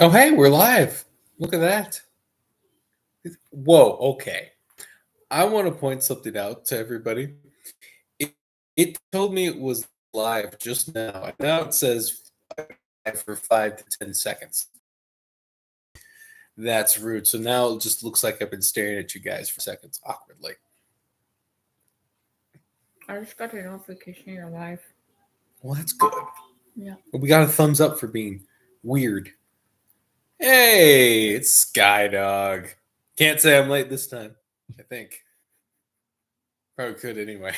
Oh, hey, we're live. Look at that. Whoa, okay. I want to point something out to everybody. It told me it was live just now. And now it says live for 5 to 10 seconds. That's rude. So now it just looks like I've been staring at you guys for seconds awkwardly. I just got a notification you're live. Well, that's good. Yeah. We got a thumbs up for being weird. Hey, it's Skydog. Can't say I'm late this time, I think. Probably could anyway.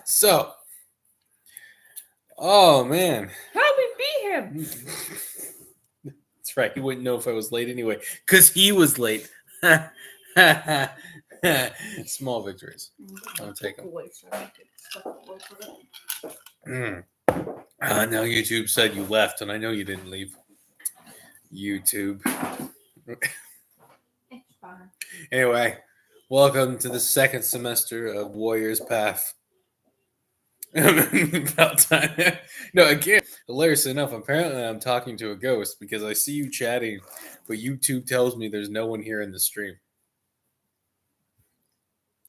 So, oh man. How we beat him? That's right. He wouldn't know if I was late anyway, because he was late. Small victories. I'll take them. Now YouTube said you left, and I know you didn't leave. YouTube. It's fine. Anyway, welcome to the second semester of Warriors Path. About time. No, again, hilarious enough, apparently I'm talking to a ghost because I see you chatting, but YouTube tells me there's no one here in the stream.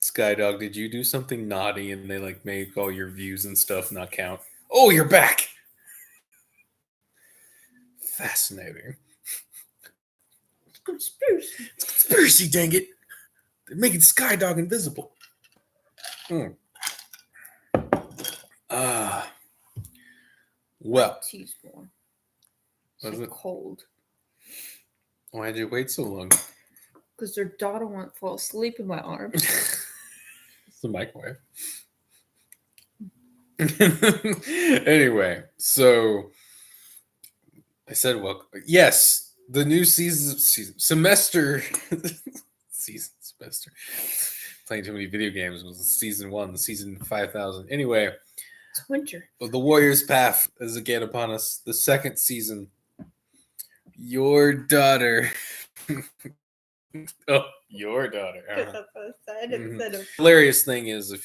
Skydog, did you do something naughty and they like make all your views and stuff not count? Oh, you're back! Fascinating. Conspiracy. It's conspiracy, dang it! They're making Skydog invisible. Well, Teaspoon. was it cold? Why did you wait so long? Because their daughter won't fall asleep in my arms. It's the microwave. Anyway, so I said, well, yes, the new semester. Playing too many video games was season 1, season 5,000. Anyway, it's winter. The Warriors Path is again upon us. The second season. Your daughter. Oh, your daughter. Hilarious thing is,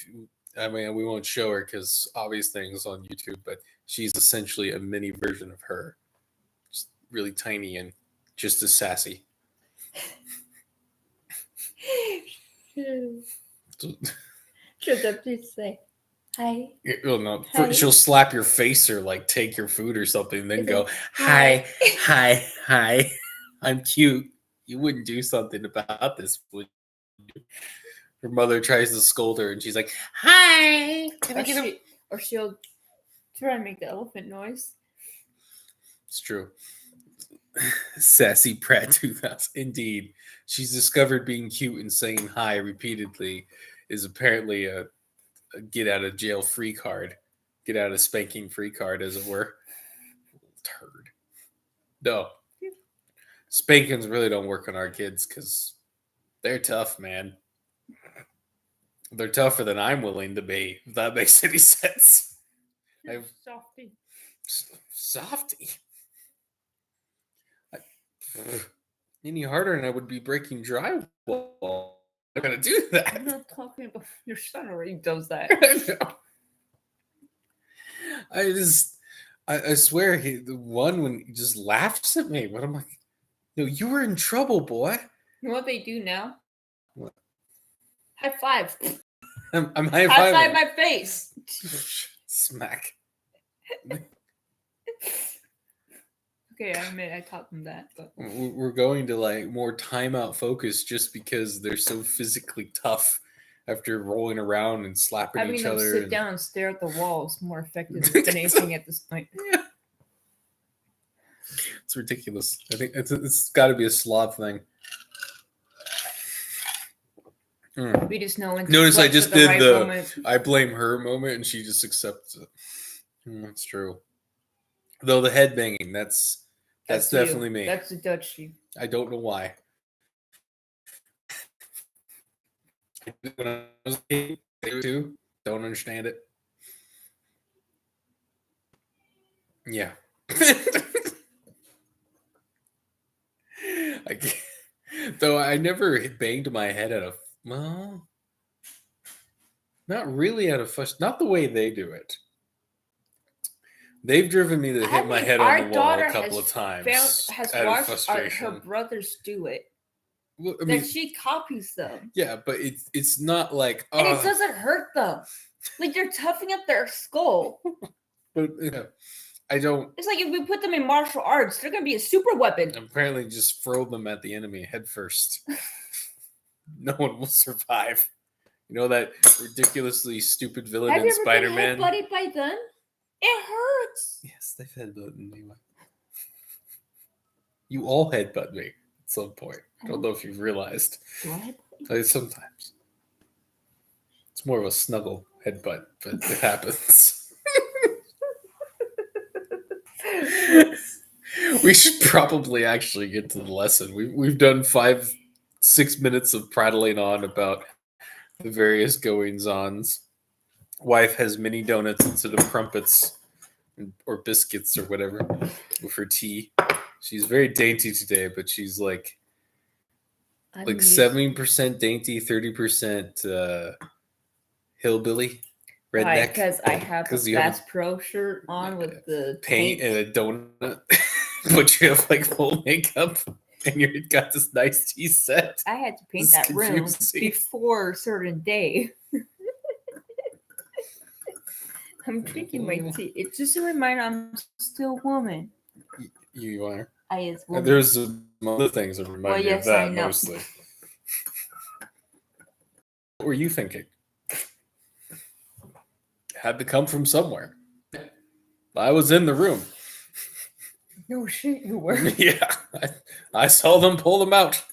we won't show her because obvious things on YouTube, but she's essentially a mini version of her. Just really tiny and just as sassy. She'll definitely say, hi. Well, no, Hi. she'll slap your face or like take your food or something, and then go, hi, hi, hi. I'm cute. You wouldn't do something about this, would you? Her mother tries to scold her, and she's like, hi. Or she'll try and make the elephant noise. It's true. Sassy Pratt 2000. Indeed. She's discovered being cute and saying hi repeatedly is apparently a get out of jail free card. Get out of spanking free card, as it were. Turd. No. Spankings really don't work on our kids because they're tough, man. They're tougher than I'm willing to be, if that makes any sense. Softy. Softy? Any harder and I would be breaking drywall. I'm going to do that. I'm not talking about your son already does that. I swear, the one when he just laughs at me, but I'm like, no, you were in trouble, boy. You know what they do now? What? High five. I'm high fiving. High five my face. Smack. Okay, I admit I taught them that, but we're going to like more timeout focus just because they're so physically tough after rolling around and slapping each other. Having them sit down and stare at the walls more effective than anything at this point. Yeah. It's ridiculous. I think it's got to be a slob thing. We just know when. Notice I just did right the moment. I blame her moment, and she just accepts it. That's true. Though the head banging, that's definitely me. That's the Dutch chief. I don't know why. When I was a kid, too, don't understand it. Yeah. Though I never banged my head out of, well, not really out of fuss, not the way they do it. They've driven me to hit my head on the wall daughter a couple has of times has out of watched frustration. her brothers do it. Well, I mean, That she copies them. yeah, but it's not like And it doesn't hurt them. Like they're toughing up their skull. But you know, I don't. It's like if we put them in martial arts, they're gonna be a super weapon. Apparently, just throw them at the enemy head first. No one will survive. You know that ridiculously stupid villain Have in you ever Spider-Man? been headbutted by them? It hurts. Yes, they've headbutted me. You all headbutt me at some point. I don't know if you've realized. Do I Sometimes. It's more of a snuggle headbutt, but it happens. We should probably actually get to the lesson. We've done 5-6 minutes of prattling on about the various goings-ons. Wife has mini donuts instead of crumpets or biscuits or whatever with her tea. She's very dainty today, but she's like 70% dainty, 30% hillbilly, redneck. Because I have a Bass Pro shirt on with the paint and a donut, but you have like full makeup and you got this nice tea set. I had to paint that room before a certain day. I'm drinking my tea. It's just a reminder I'm still a woman. You are. I is woman. There's some other things that remind me of that mostly. What were you thinking? Had to come from somewhere. I was in the room. No shit, you were. Yeah, I saw them pull them out.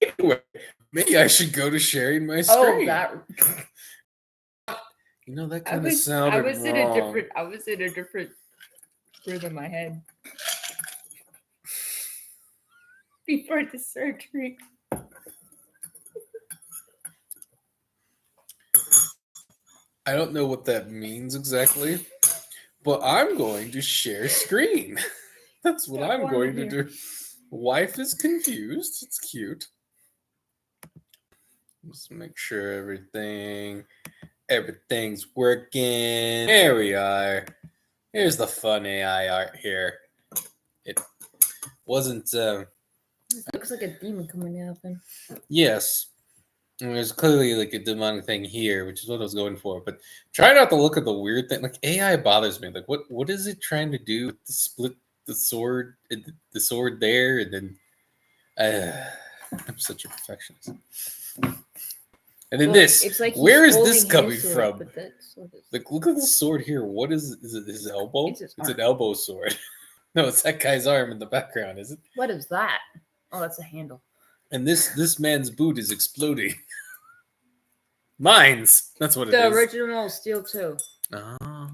Anyway, maybe I should go to sharing my screen. You know, that kind of sounded wrong. I was in a different room in my head. Before the surgery. I don't know what that means exactly, but I'm going to share screen. That's what I'm going to do. Wife is confused. It's cute. Just make sure everything's working. There we are. Here's the fun AI art here. It wasn't. It looks like a demon coming out of him. Yes. And there's clearly like a demonic thing here, which is what I was going for. But try not to look at the weird thing. Like AI bothers me. Like what is it trying to do? To split the sword, the sword there, and then I'm such a perfectionist. And then it's like where is this coming from? Like, look at the sword here. What is it? Is it his elbow? It's an elbow sword. No, it's that guy's arm in the background, is it? What is that? Oh, that's a handle. And this man's boot is exploding. Mines. That's what it is. The original steel too. Oh.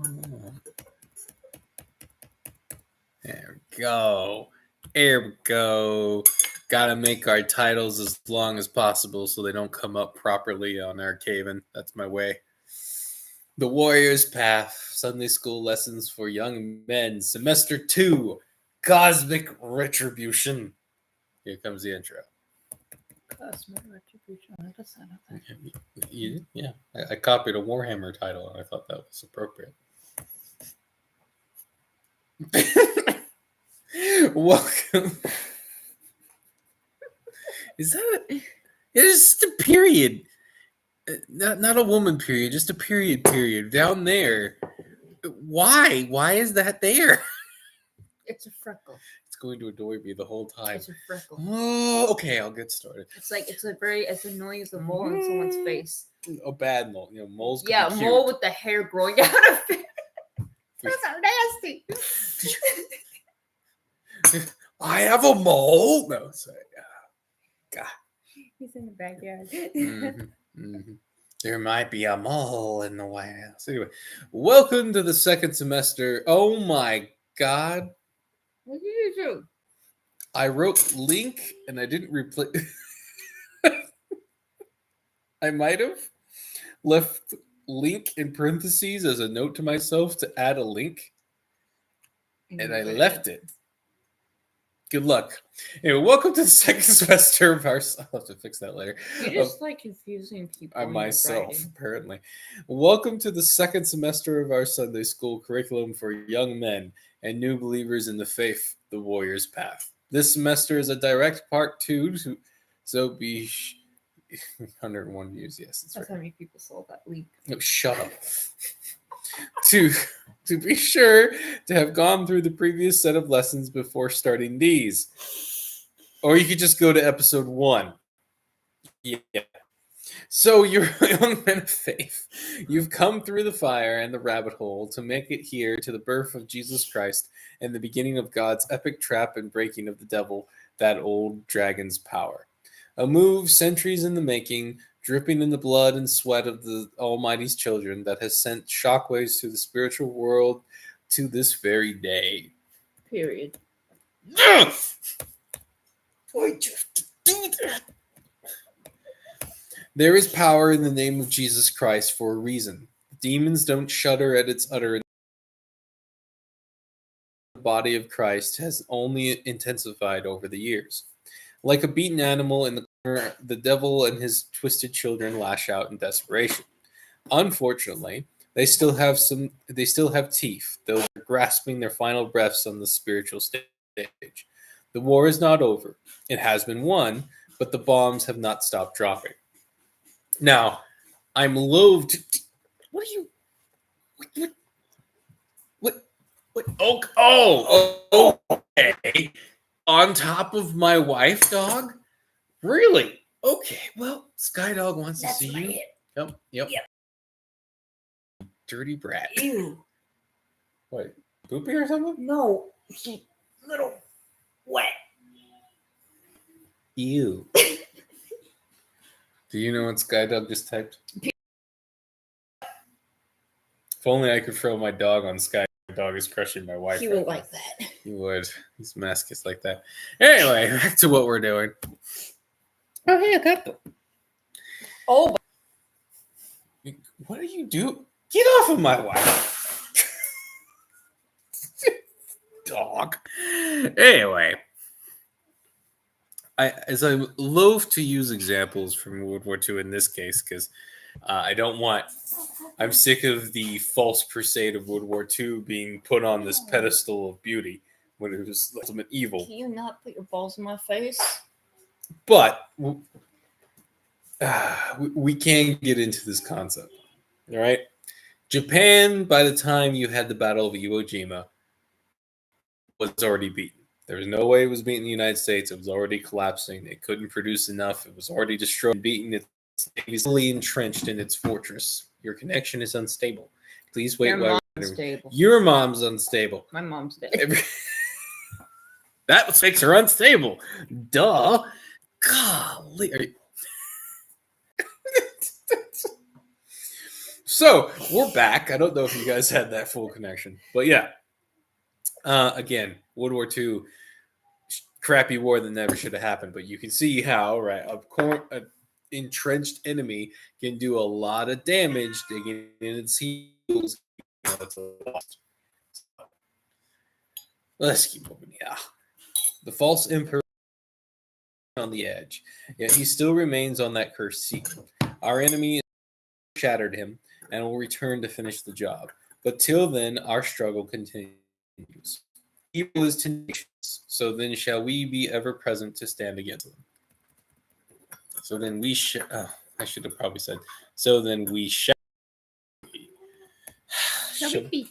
There we go. There we go. Gotta make our titles as long as possible so they don't come up properly on our Arcaven. That's my way. The Warrior's Path. Sunday School Lessons for Young Men. Semester 2. Cosmic Retribution. Here comes the intro. Cosmic Retribution. I guess I know that. You did? Yeah. I copied a Warhammer title and I thought that was appropriate. Welcome. Is that it? It's just a period. Not a woman period, just a period down there. Why? Why is that there? It's a freckle. It's going to annoy me the whole time. It's a freckle. Oh, okay, I'll get started. It's as annoying as a mole in someone's face. A bad mole. You know, moles can be cute. Mole with the hair growing out of it. Those are nasty. I have a mole. No, sorry. God. He's in the backyard. There might be a mole in the White House. Anyway, welcome to the second semester. Oh my God. What did you do? I wrote link and I didn't replace. I might have left link in parentheses as a note to myself to add a link. And I left it. Good luck. Anyway, welcome to the second semester of our. I'll have to fix that later. You're just like confusing people. I when you're myself, writing. apparently. Welcome to the second semester of our Sunday school curriculum for young men and new believers in the faith, the warrior's path. This semester is a direct part two, so be 101 views. Yes, that's That's right. how many people saw that leak. No, shut up. to be sure to have gone through the previous set of lessons before starting these. Or you could just go to episode 1. Yeah. So you're young men of faith. You've come through the fire and the rabbit hole to make it here to the birth of Jesus Christ and the beginning of God's epic trap and breaking of the devil, that old dragon's power. A move centuries in the making, dripping in the blood and sweat of the Almighty's children, that has sent shockwaves through the spiritual world to this very day. Period. Why'd you have to do that? There is power in the name of Jesus Christ for a reason. Demons don't shudder at its utterance. The body of Christ has only intensified over the years. Like a beaten animal in the corner, the devil and his twisted children lash out in desperation. Unfortunately, they still have teeth, though they're grasping their final breaths on the spiritual stage. The war is not over. It has been won, but the bombs have not stopped dropping. Now, I'm loath to. What are you? What? Oh, okay. On top of my wife, dog? Really? Okay. Well, Skydog wants That's to see my you. hip. Yep. Yep. Dirty brat. Ew. What? Poopy or something? No. She little wet. Ew. Do you know what Skydog just typed? If only I could throw my dog on Sky. My dog is crushing my wife. He would like that. He would. He's masochist like that. Anyway, back to what we're doing. Oh, hey, I got them. Oh, What are you doing? Get off of my wife. Dog. Anyway. As I'm loath to use examples from World War II in this case, because I'm sick of the false crusade of World War II being put on this pedestal of beauty when it was ultimate evil. can you not put your balls in my face? But we can get into this concept. All right. Japan, by the time you had the Battle of Iwo Jima, was already beaten. There was no way it was beating the United States. It was already collapsing. It couldn't produce enough. It was already destroyed and beaten. It's easily entrenched in its fortress. Your connection is unstable. Please wait. Your mom's unstable. Your mom's unstable. My mom's dead. That makes her unstable. Duh. Golly. So, we're back. I don't know if you guys had that full connection. But yeah. Again, World War II, crappy war that never should have happened. But you can see how, right, an entrenched enemy can do a lot of damage digging in its heels. It's lost. Let's keep moving. Yeah. The false emperor on the edge, yet he still remains on that cursed seat. Our enemy shattered him and will return to finish the job. But till then, our struggle continues. Evil is tenacious, so then shall we be ever present to stand against them. So then we I should have probably said, so then we shall be.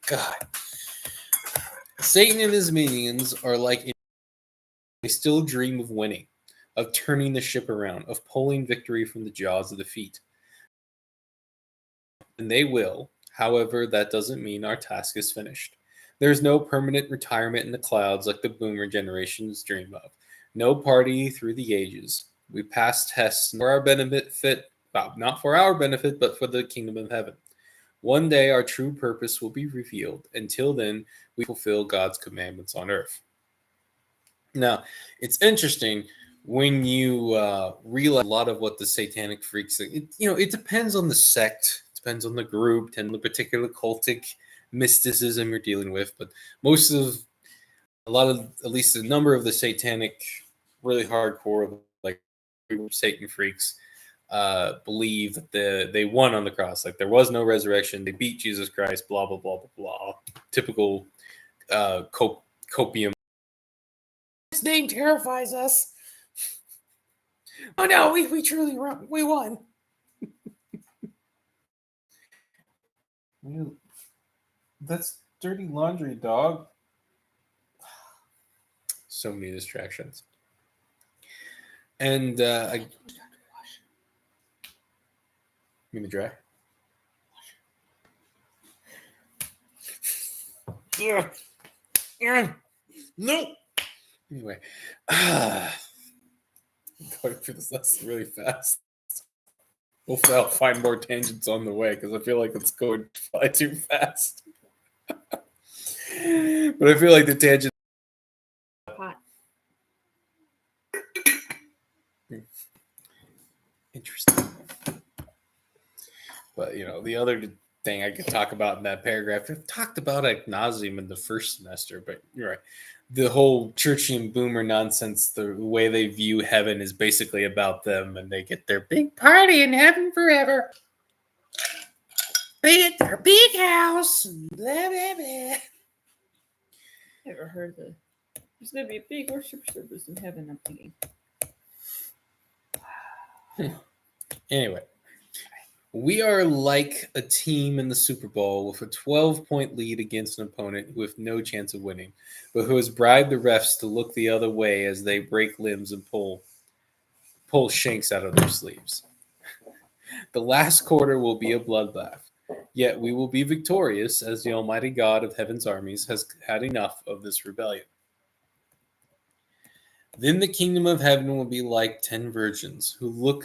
God. Satan and his minions are like, they still dream of winning, of turning the ship around, of pulling victory from the jaws of defeat. And they will. However, that doesn't mean our task is finished. There's no permanent retirement in the clouds like the boomer generations dream of. No party through the ages. We pass tests for our benefit, not for our benefit, but for the kingdom of heaven. One day our true purpose will be revealed. Until then, we fulfill God's commandments on earth. Now, it's interesting when you realize a lot of what the satanic freaks, it depends on the sect, it depends on the group, and the particular cultic mysticism you're dealing with. But most of a lot of, at least a number of the satanic, really hardcore, like Satan freaks, believe that they won on the cross. Like there was no resurrection. They beat Jesus Christ. Blah blah blah blah blah. Typical copium. His name terrifies us. Oh no, we truly won. That's dirty laundry, dog. So many distractions. And I mean the dry. No. Anyway, going through this lesson really fast. Hopefully, I'll find more tangents on the way because I feel like it's going fly too fast. But I feel like the tangent. Hot. Interesting. But the other thing I could talk about in that paragraph, I've talked about ad nauseum in the first semester, but you're right. The whole churchian boomer nonsense, the way they view heaven is basically about them, and they get their big party in heaven forever. They get their big house, and blah, blah, blah. Never heard the. There's going to be a big worship service in heaven, I'm thinking. Anyway, we are like a team in the Super Bowl with a 12-point lead against an opponent with no chance of winning, but who has bribed the refs to look the other way as they break limbs and pull shanks out of their sleeves. The last quarter will be a bloodbath, yet we will be victorious as the Almighty God of Heaven's armies has had enough of this rebellion. Then the kingdom of heaven will be like 10 virgins who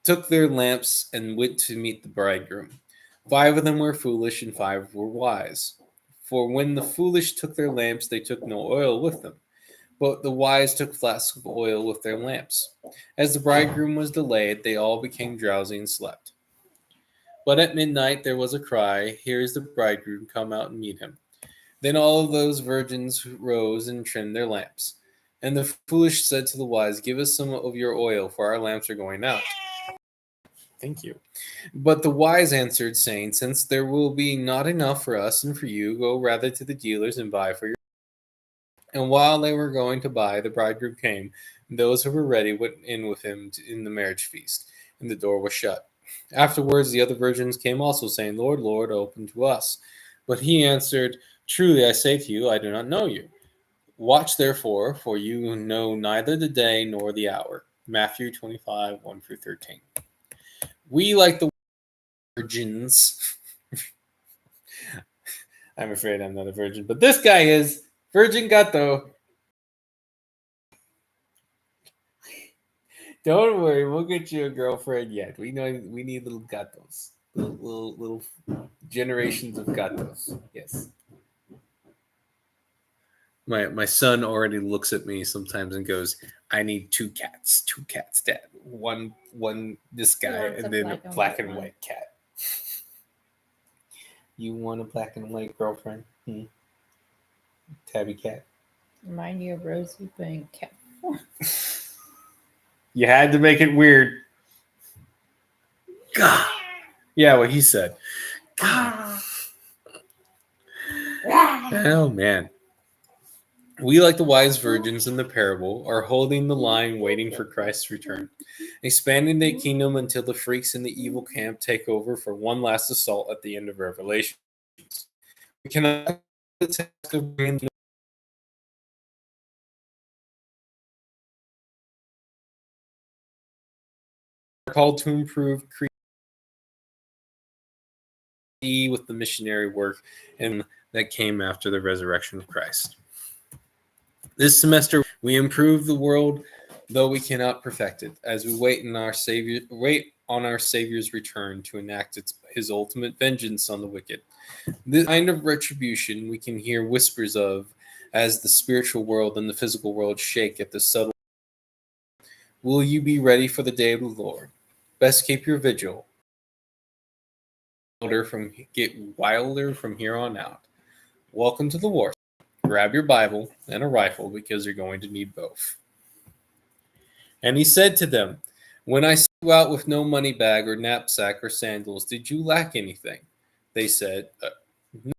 took their lamps and went to meet the bridegroom. 5 of them were foolish and 5 were wise. For when the foolish took their lamps, they took no oil with them. But the wise took flasks of oil with their lamps. As the bridegroom was delayed, they all became drowsy and slept. But at midnight there was a cry, "Here is the bridegroom, come out and meet him." Then all of those virgins rose and trimmed their lamps. And the foolish said to the wise, "Give us some of your oil, for our lamps are going out." Thank you. But the wise answered, saying, "Since there will be not enough for us and for you, go rather to the dealers and buy for your." And while they were going to buy, the bridegroom came, and those who were ready went in with him in the marriage feast, and the door was shut. Afterwards, the other virgins came also, saying, "Lord, Lord, open to us." But he answered, "Truly I say to you, I do not know you. Watch therefore, for you know neither the day nor the hour." Matthew 25, 1-13. We, like the virgins, I'm afraid I'm not a virgin, but this guy is. Virgin gato. Don't worry, we'll get you a girlfriend yet. We know we need little gatos. Little generations of gatos. Yes. My son already looks at me sometimes and goes, "I need 2 cats. 2 cats, Dad. One this guy, and then a black and white cat." You want a black and white girlfriend? Tabby cat. Remind you of Rosie playing cat. You had to make it weird. God. Yeah, what he said. God. Oh, man. We, like the wise virgins in the parable, are holding the line waiting for Christ's return, expanding the kingdom until the freaks in the evil camp take over for one last assault at the end of Revelation. We cannot the task of bringing called to improve with the missionary work and that came after the resurrection of Christ. This semester we improve the world, though we cannot perfect it, as we wait on our Savior's return to enact his ultimate vengeance on the wicked. This kind of retribution we can hear whispers of as the spiritual world and the physical world shake at the subtle. Will you be ready for the day of the Lord? Best keep your vigil. Get wilder from here on out. Welcome to the war. Grab your Bible and a rifle because you're going to need both. And he said to them, when I sent you out with no money bag or knapsack or sandals, did you lack anything? They said, no.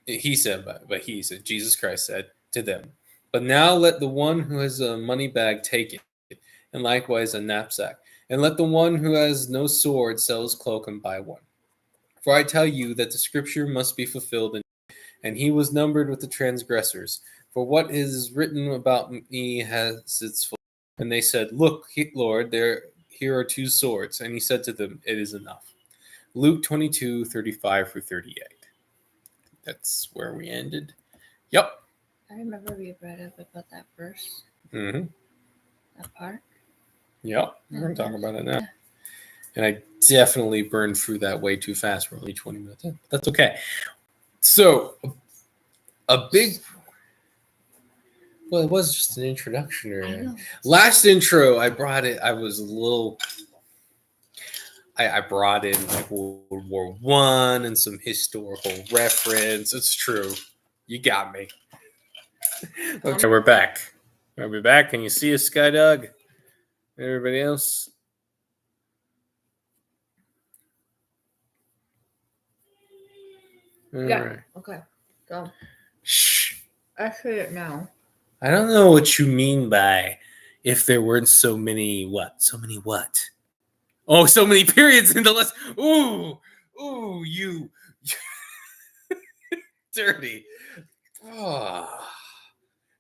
He said, but he said, Jesus Christ said to them, but now let the one who has a money bag take it, and likewise a knapsack. And let the one who has no sword sell his cloak and buy one. For I tell you that the scripture must be fulfilled, and he was numbered with the transgressors. For what is written about me has its fulfillment. And they said, look, Lord, here are 2 swords. And he said to them, it is enough. Luke 22:35-38. That's where we ended. Yep. I remember we read up about that verse. Mm-hmm. That part. Yep. We're going to talk about it now. And I definitely burned through that way too fast. We're only 20 minutes in. That's okay. So, well, it was just an introduction. Last intro, I brought it. I was a little. I brought in like World War I and some historical reference. It's true. You got me. Okay, we're back. Are we back? Can you see us, Skydog? Everybody else? All right. Okay. Go. Shh. I see it now. I don't know what you mean by if there weren't so many what? So many what? Oh, so many periods in the list. Ooh, you dirty. Oh,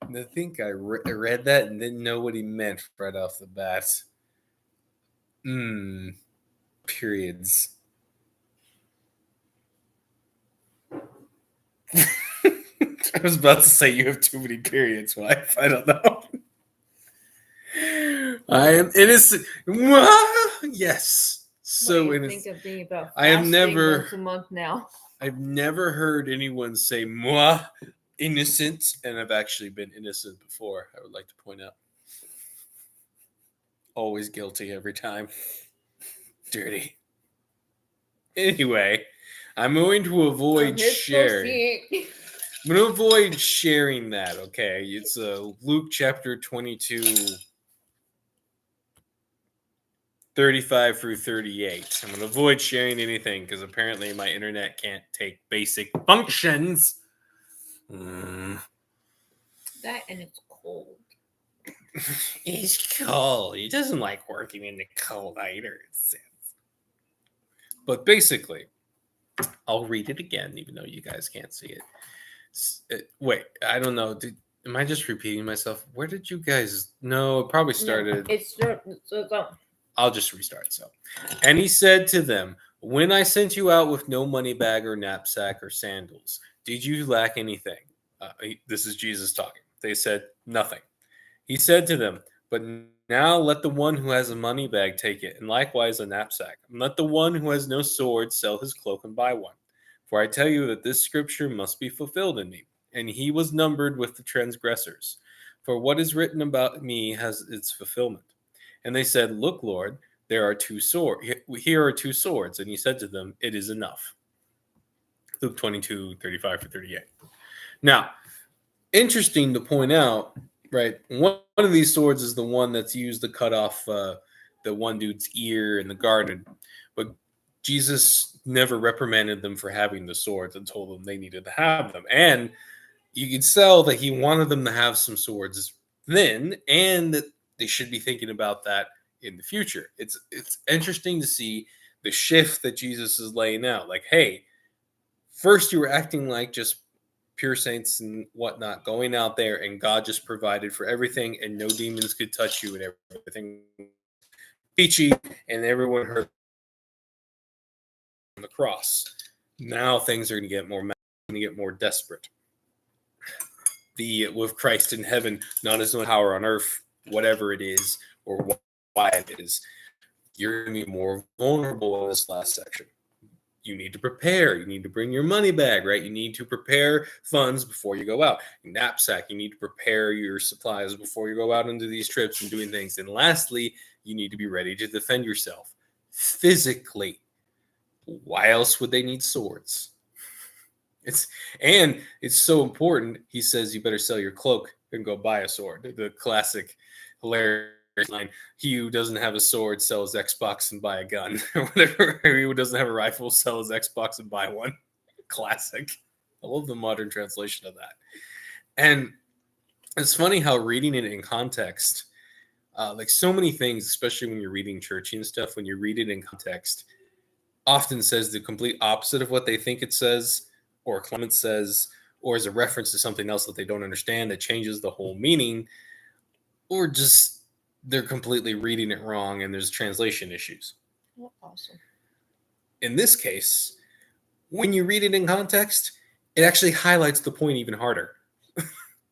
I think I read that and didn't know what he meant right off the bat. Periods. I was about to say you have too many periods, wife. I don't know. I am innocent. Yes. So innocent. Think of being about I have never once a month now. I've never heard anyone say moi innocent, and I've actually been innocent before. I would like to point out. Always guilty every time. Dirty. Anyway, I'm going to avoid sharing. I'm going to avoid sharing that, okay? It's Luke chapter 22, 35-38. I'm going to avoid sharing anything because apparently my internet can't take basic functions. That and it's cold. It's cold. He doesn't like working in the cold either. But basically, I'll read it again, even though you guys can't see it. Wait, I don't know. Am I just repeating myself? Where did you guys? No, it probably started. I'll just restart. So, and he said to them, when I sent you out with no money bag or knapsack or sandals, did you lack anything? This is Jesus talking. They said nothing. He said to them, but now let the one who has a money bag take it, and likewise a knapsack. And let the one who has no sword sell his cloak and buy one. For I tell you that this scripture must be fulfilled in me. And he was numbered with the transgressors. For what is written about me has its fulfillment. And they said, look, Lord, there are 2 swords. Here are 2 swords. And he said to them, it is enough. Luke 22:35-38. Now, interesting to point out, right? One of these swords is the one that's used to cut off the one dude's ear in the garden. But Jesus never reprimanded them for having the swords and told them they needed to have them. And you could tell that he wanted them to have some swords then, and that they should be thinking about that in the future. It's interesting to see the shift that Jesus is laying out. Like, hey, first you were acting like just pure saints and whatnot, going out there, and God just provided for everything, and no demons could touch you, and everything peachy, and everyone heard on the cross. Now things are going to get more desperate. With Christ in heaven, not as much power on earth, whatever it is, or why it is, you're going to be more vulnerable in this last section. You need to prepare. You need to bring your money bag, right? You need to prepare funds before you go out. Your knapsack, you need to prepare your supplies before you go out into these trips and doing things. And lastly, you need to be ready to defend yourself physically. Why else would they need swords? It's so important. He says you better sell your cloak and go buy a sword. The classic hilarious line: "He who doesn't have a sword sells Xbox and buy a gun." Or whatever. He who doesn't have a rifle sells Xbox and buy one. Classic. I love the modern translation of that. And it's funny how reading it in context, like so many things, especially when you're reading churchy and stuff, when you read it in context, often says the complete opposite of what they think it says, or Clement says, or is a reference to something else that they don't understand that changes the whole meaning, or just they're completely reading it wrong and there's translation issues. Oh, awesome. In this case, when you read it in context, it actually highlights the point even harder.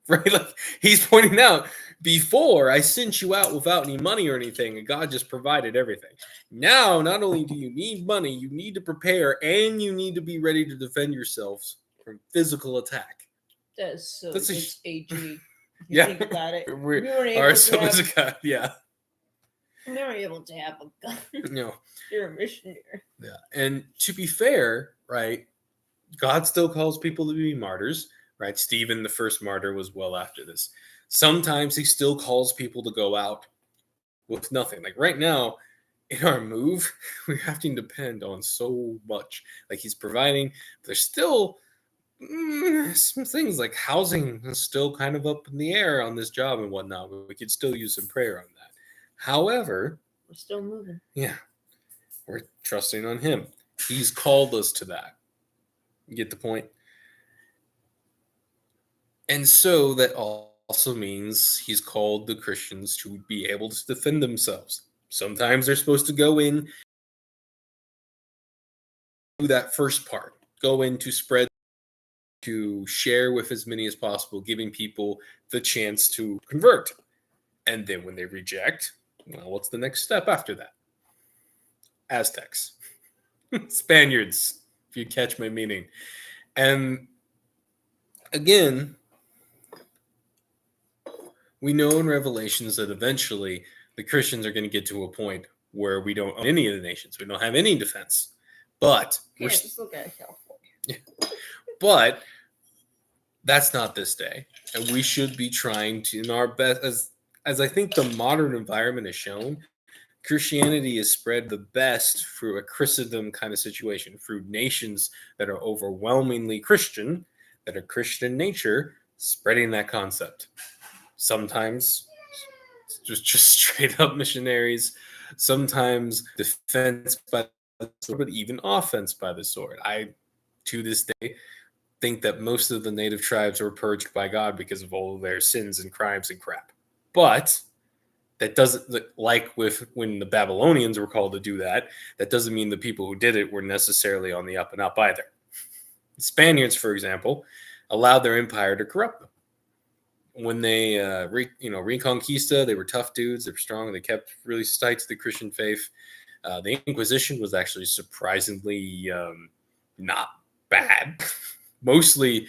Right? Like he's pointing out, before I sent you out without any money or anything, and God just provided everything. Now, not only do you need money, you need to prepare and you need to be ready to defend yourselves from physical attack. That is so That's against AG. If you Yeah. think about it. We're, We weren't our able to sons have, of God, yeah. we weren't able to have a gun. No. You're a missionary. Yeah. And to be fair, right, God still calls people to be martyrs, right? Stephen, the first martyr, was well after this. Sometimes he still calls people to go out with nothing. Like right now, in our move, we're having to depend on so much. Like he's providing, there's still some things like housing is still kind of up in the air on this job and whatnot. But we could still use some prayer on that. However, We're still moving. yeah, we're trusting on him. He's called us to that. You get the point? And so that also means he's called the Christians to be able to defend themselves. Sometimes they're supposed to go in, do that first part, go in to spread, to share with as many as possible, giving people the chance to convert. And then when they reject, well, what's the next step after that? Aztecs, Spaniards, if you catch my meaning. And again, we know in Revelations that eventually the Christians are going to get to a point where we don't own any of the nations. We don't have any defense. But Yeah, just look at California. But that's not this day. And we should be trying to, in our best, as I think the modern environment has shown, Christianity is spread the best through a Christendom kind of situation, through nations that are overwhelmingly Christian, that are Christian in nature, spreading that concept. Sometimes just straight up missionaries, sometimes defense by the sword, but even offense by the sword. I, to this day, think that most of the native tribes were purged by God because of all of their sins and crimes and crap. But that doesn't, like with when the Babylonians were called to do that, that doesn't mean the people who did it were necessarily on the up and up either. The Spaniards, for example, allowed their empire to corrupt them. When they, Reconquista, they were tough dudes. They were strong. They kept really tight to the Christian faith. The Inquisition was actually surprisingly not bad. Mostly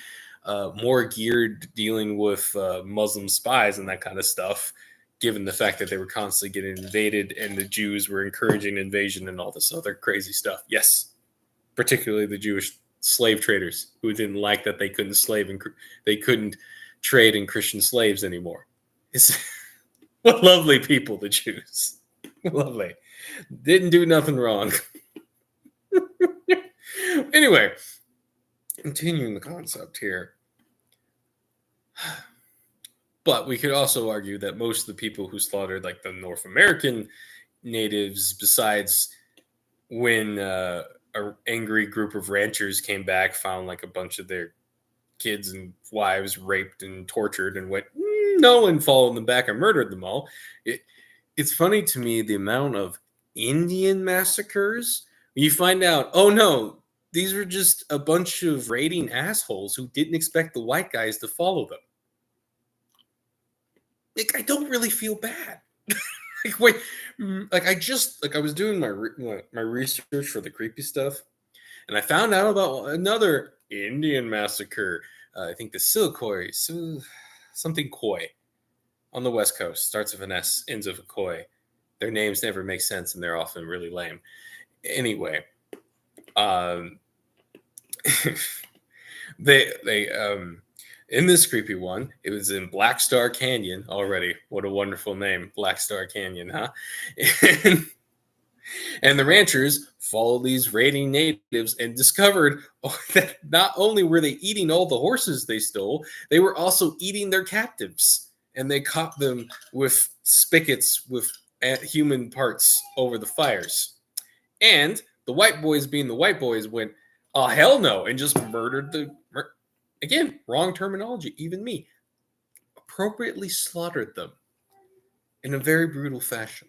more geared dealing with Muslim spies and that kind of stuff, given the fact that they were constantly getting invaded and the Jews were encouraging invasion and all this other crazy stuff. Yes, particularly the Jewish slave traders who didn't like that they couldn't trade in Christian slaves anymore. What lovely people, the Jews. Lovely. Didn't do nothing wrong. Anyway, continuing the concept here. But we could also argue that most of the people who slaughtered like the North American natives, besides when an angry group of ranchers came back, found like a bunch of their kids and wives raped and tortured and went, no, and followed them back and murdered them all. It's funny to me the amount of Indian massacres. You find out, oh no, these were just a bunch of raiding assholes who didn't expect the white guys to follow them. Like, I don't really feel bad. Like, wait, I was doing my research for the creepy stuff, and I found out about another Indian massacre. I think the Silicoi, something Koi, on the West Coast, starts with an S, ends with a Koi. Their names never make sense, and they're often really lame. Anyway, They in this creepy one, it was in Black Star Canyon already. What a wonderful name, Black Star Canyon, huh? And, and the ranchers followed these raiding natives and discovered that not only were they eating all the horses they stole, they were also eating their captives. And they caught them with spigots with human parts over the fires. And the white boys, being the white boys, went, "Oh, hell no," and just murdered again, wrong terminology, even me, appropriately slaughtered them in a very brutal fashion.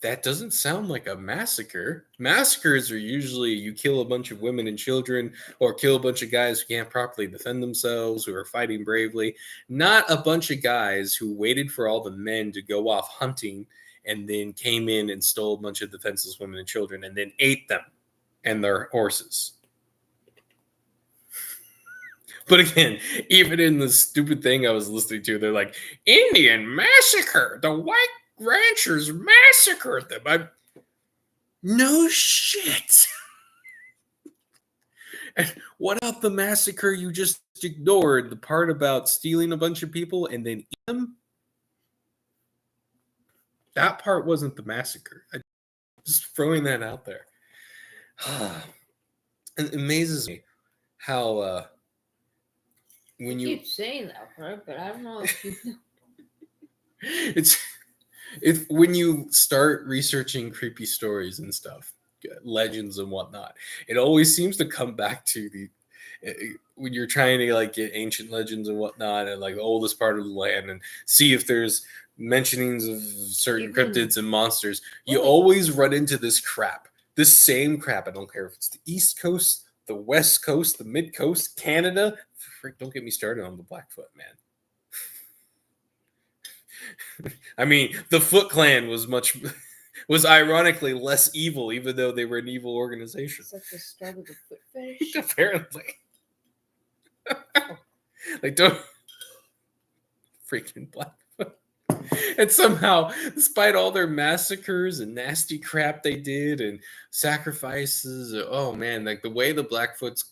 That doesn't sound like a massacre. Massacres are usually you kill a bunch of women and children or kill a bunch of guys who can't properly defend themselves, who are fighting bravely. Not a bunch of guys who waited for all the men to go off hunting and then came in and stole a bunch of defenseless women and children and then ate them and their horses. But again, even in the stupid thing I was listening to, they're like, Indian massacre. The white ranchers massacred them. No shit. And what about the massacre you just ignored? The part about stealing a bunch of people and then eat them? That part wasn't the massacre. Just throwing that out there. It amazes me how when you keep saying that part, but I don't know if you know. it's when you start researching creepy stories and stuff, legends and whatnot, it always seems to come back to the when you're trying to like get ancient legends and whatnot and like the oldest part of the land and see if there's mentionings of certain cryptids and monsters, you always run into this crap, this same crap. I don't care if it's the East Coast, the West Coast, the Mid Coast, Canada. Frick, don't get me started on the Blackfoot, man. I mean, the Foot Clan was ironically less evil, even though they were an evil organization. It's like the start of the foot fetish. Apparently. Like, don't freaking Blackfoot. And somehow, despite all their massacres and nasty crap they did and sacrifices, oh man, like the way the Blackfoots,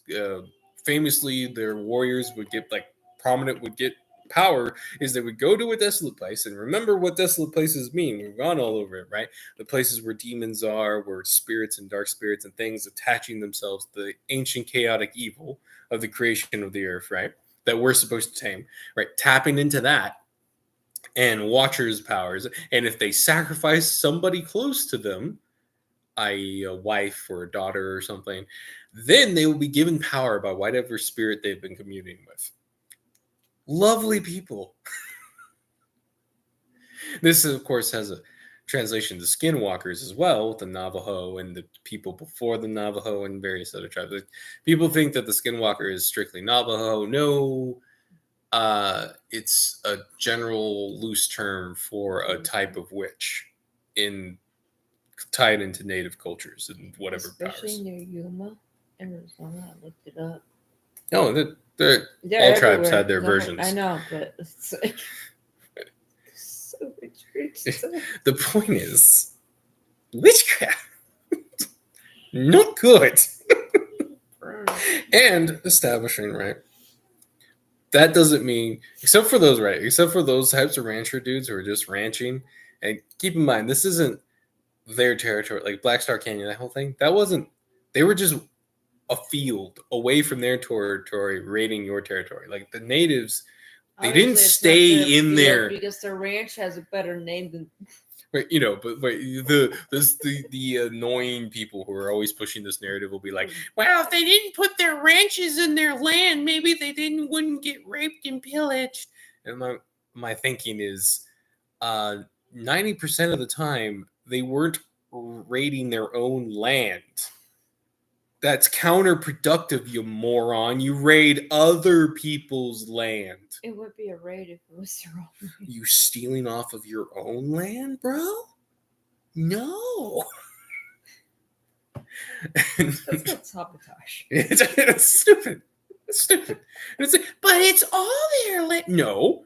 famously, their warriors would get would get power is they would go to a desolate place, and remember what desolate places mean. We've gone all over it, right? The places where demons are, where spirits and dark spirits and things attaching themselves to the ancient chaotic evil of the creation of the earth, right? That we're supposed to tame, right? Tapping into that and Watcher's powers. And if they sacrifice somebody close to them, i.e. a wife or a daughter or something, then they will be given power by whatever spirit they've been communing with. Lovely people. This, of course, has a translation to skinwalkers as well, with the Navajo and the people before the Navajo and various other tribes. People think that the skinwalker is strictly Navajo. No, it's a general loose term for a type of witch tied into native cultures and whatever Especially powers. near Yuma, Arizona. I looked it up. No, all tribes had their versions. I know, but it's like so weird. The point is, witchcraft, not good. And establishing, right? That doesn't mean, except for those types of rancher dudes who are just ranching. And keep in mind, this isn't their territory, like Black Star Canyon, that whole thing. They were just a field away from their territory, raiding your territory. Like the natives, they didn't stay in there because their ranch has a better name than. Right, but the annoying people who are always pushing this narrative will be like, well, if they didn't put their ranches in their land, maybe they wouldn't get raped and pillaged. And my thinking is, 90% of the time they weren't raiding their own land. That's counterproductive, you moron. You raid other people's land. It would be a raid if it was their own land. You stealing off of your own land, bro? No. That's called sabotage. It's stupid. It's stupid. It's like, but it's all their land. No.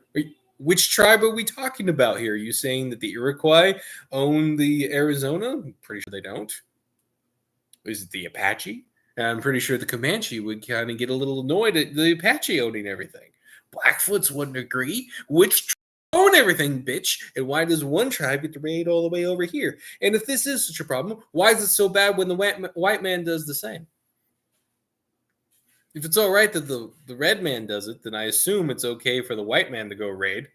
Which tribe are we talking about here? Are you saying that the Iroquois own the Arizona? I'm pretty sure they don't. Is it the Apache? And I'm pretty sure the Comanche would kind of get a little annoyed at the Apache owning everything. Blackfoots wouldn't agree. Which own everything, bitch? And why does one tribe get to raid all the way over here? And if this is such a problem, why is it so bad when the white man does the same? If it's all right that the red man does it, then I assume it's okay for the white man to go raid.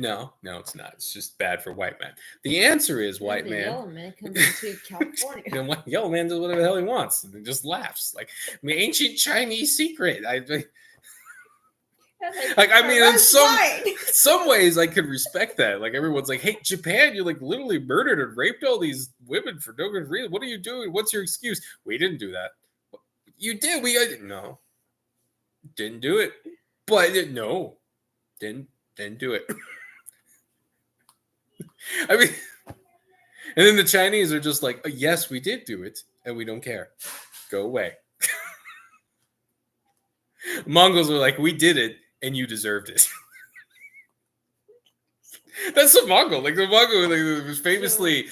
No, it's not. It's just bad for white man. The answer is white the man. Yellow man comes into California. And yellow man does whatever the hell he wants and just laughs. Like, ancient Chinese secret. I mean, in some ways, I could respect that. Like, everyone's like, hey, Japan, you like literally murdered and raped all these women for no good reason. What are you doing? What's your excuse? We didn't do that. You did. No, didn't do it. But no, didn't do it. I mean, and then the Chinese are just like, yes, we did do it, and we don't care. Go away. Mongols are like, we did it, and you deserved it. That's a Mongol. Like, the Mongol was famously,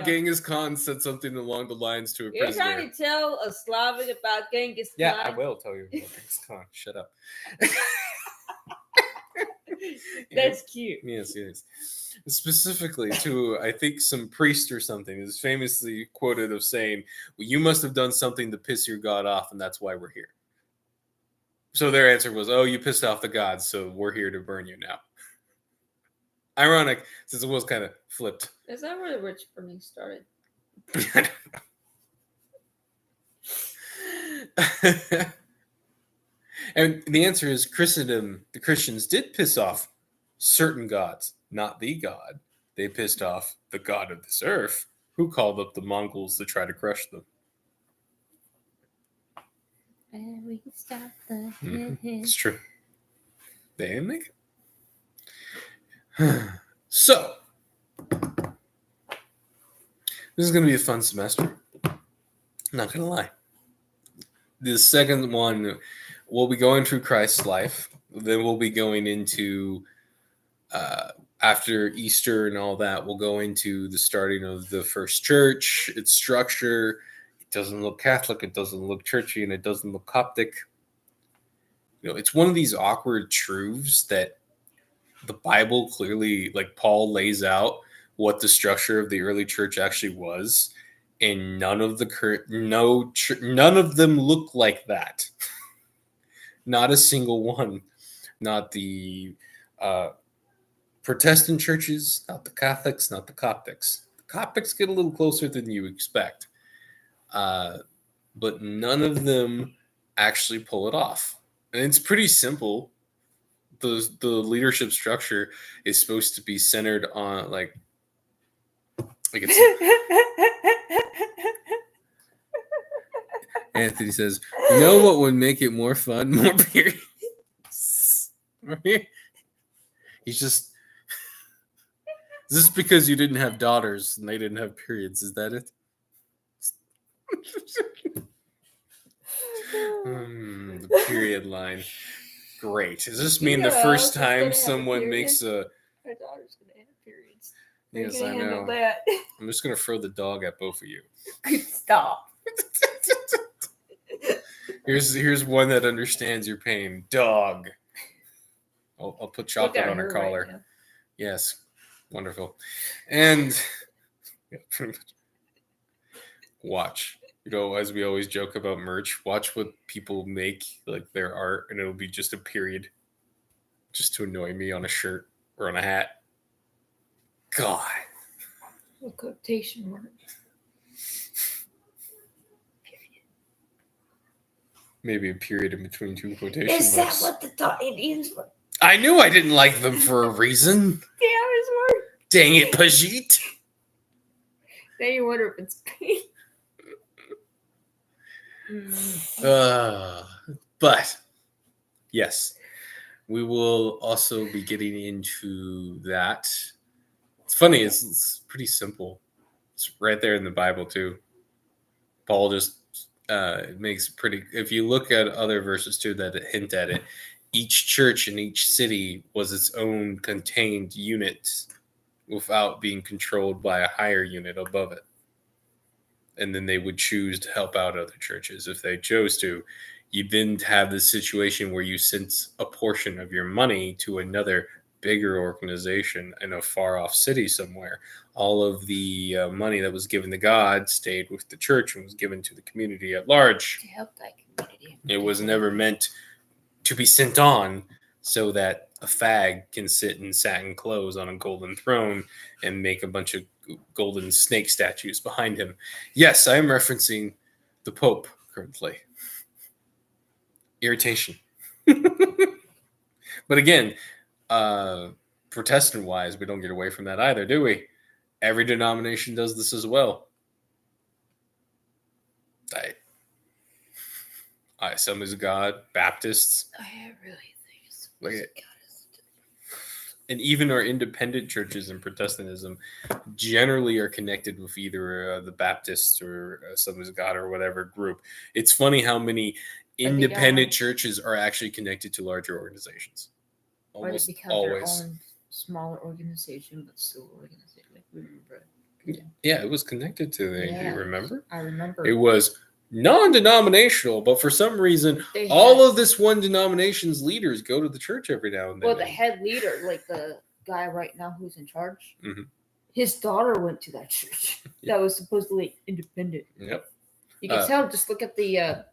Genghis Khan said something along the lines to a prisoner. You're trying to tell a Slavic about Genghis Khan? Yeah, I will tell you about Genghis Khan. Shut up. That's cute. Yes. Specifically to, I think, some priest or something is famously quoted of saying, well, you must have done something to piss your god off, and that's why we're here. So their answer was, oh, you pissed off the gods, so we're here to burn you now. Ironic, since it was kind of flipped. Is that where the witch burning started? And the answer is Christendom. The Christians did piss off certain gods, not the god. They pissed off the god of this earth, who called up the Mongols to try to crush them. And we can stop the It's true. They didn't make it. So, this is going to be a fun semester. I'm not going to lie. The second one, we'll be going through Christ's life. Then we'll be going into, after Easter and all that, we'll go into the starting of the first church, its structure. It doesn't look Catholic, it doesn't look churchy, and it doesn't look Coptic. It's one of these awkward truths that the Bible clearly, like, Paul lays out what the structure of the early church actually was, and none of them look like that. Not a single one. Not the Protestant churches, not the Catholics, not the Coptics. The Coptics get a little closer than you expect. But none of them actually pull it off. And it's pretty simple. The leadership structure is supposed to be centered on like it's Anthony says, you know what would make it more fun? More periods. He's just, is this because you didn't have daughters and they didn't have periods? Is that it? The period line. Great. Does this mean the first time someone makes a... My daughter's going to have periods. Yes, I know. That. I'm just going to throw the dog at both of you. Stop. Here's one that understands your pain. Dog. I'll put chocolate on her collar. Right, yes. Wonderful. And yeah, pretty much. Watch. As we always joke about merch, watch what people make, like their art, and it'll be just a period. Just to annoy me on a shirt or on a hat. God. A quotation mark. Maybe a period in between two quotation marks. Is marks. That what the Indians were? I knew I didn't like them for a reason. Dang it, Pajit. Now you wonder if it's pink. But yes, we will also be getting into that. It's funny, it's pretty simple. It's right there in the Bible too. Paul just makes pretty, if you look at other verses too that hint at it, each church in each city was its own contained unit without being controlled by a higher unit above it. and then they would choose to help out other churches if they chose to. You didn't have this situation where you sent a portion of your money to another bigger organization in a far off city somewhere. All of the money that was given to God stayed with the church and was given to the community at large. To help that community. It was never meant to be sent on so that a fag can sit in satin clothes on a golden throne and make a bunch of golden snake statues behind him. Yes, I am referencing the Pope currently. Irritation. But again, Protestant-wise, we don't get away from that either, do we? Every denomination does this as well. Assemblies of God, Baptists. I really think Look at, and even our independent churches in Protestantism generally are connected with either the Baptists or Assemblies of God or whatever group. It's funny how many independent churches are actually connected to larger organizations. Almost always. Their own smaller organization, but still organization. Like we remember. Yeah, it was connected to the. Do you remember? I remember. It was non-denominational, but for some reason, all of this one denomination's leaders go to the church every now and then. Well, the head leader, like the guy right now who's in charge, his daughter went to that church that was supposedly independent. Yep. You can tell. Just look at the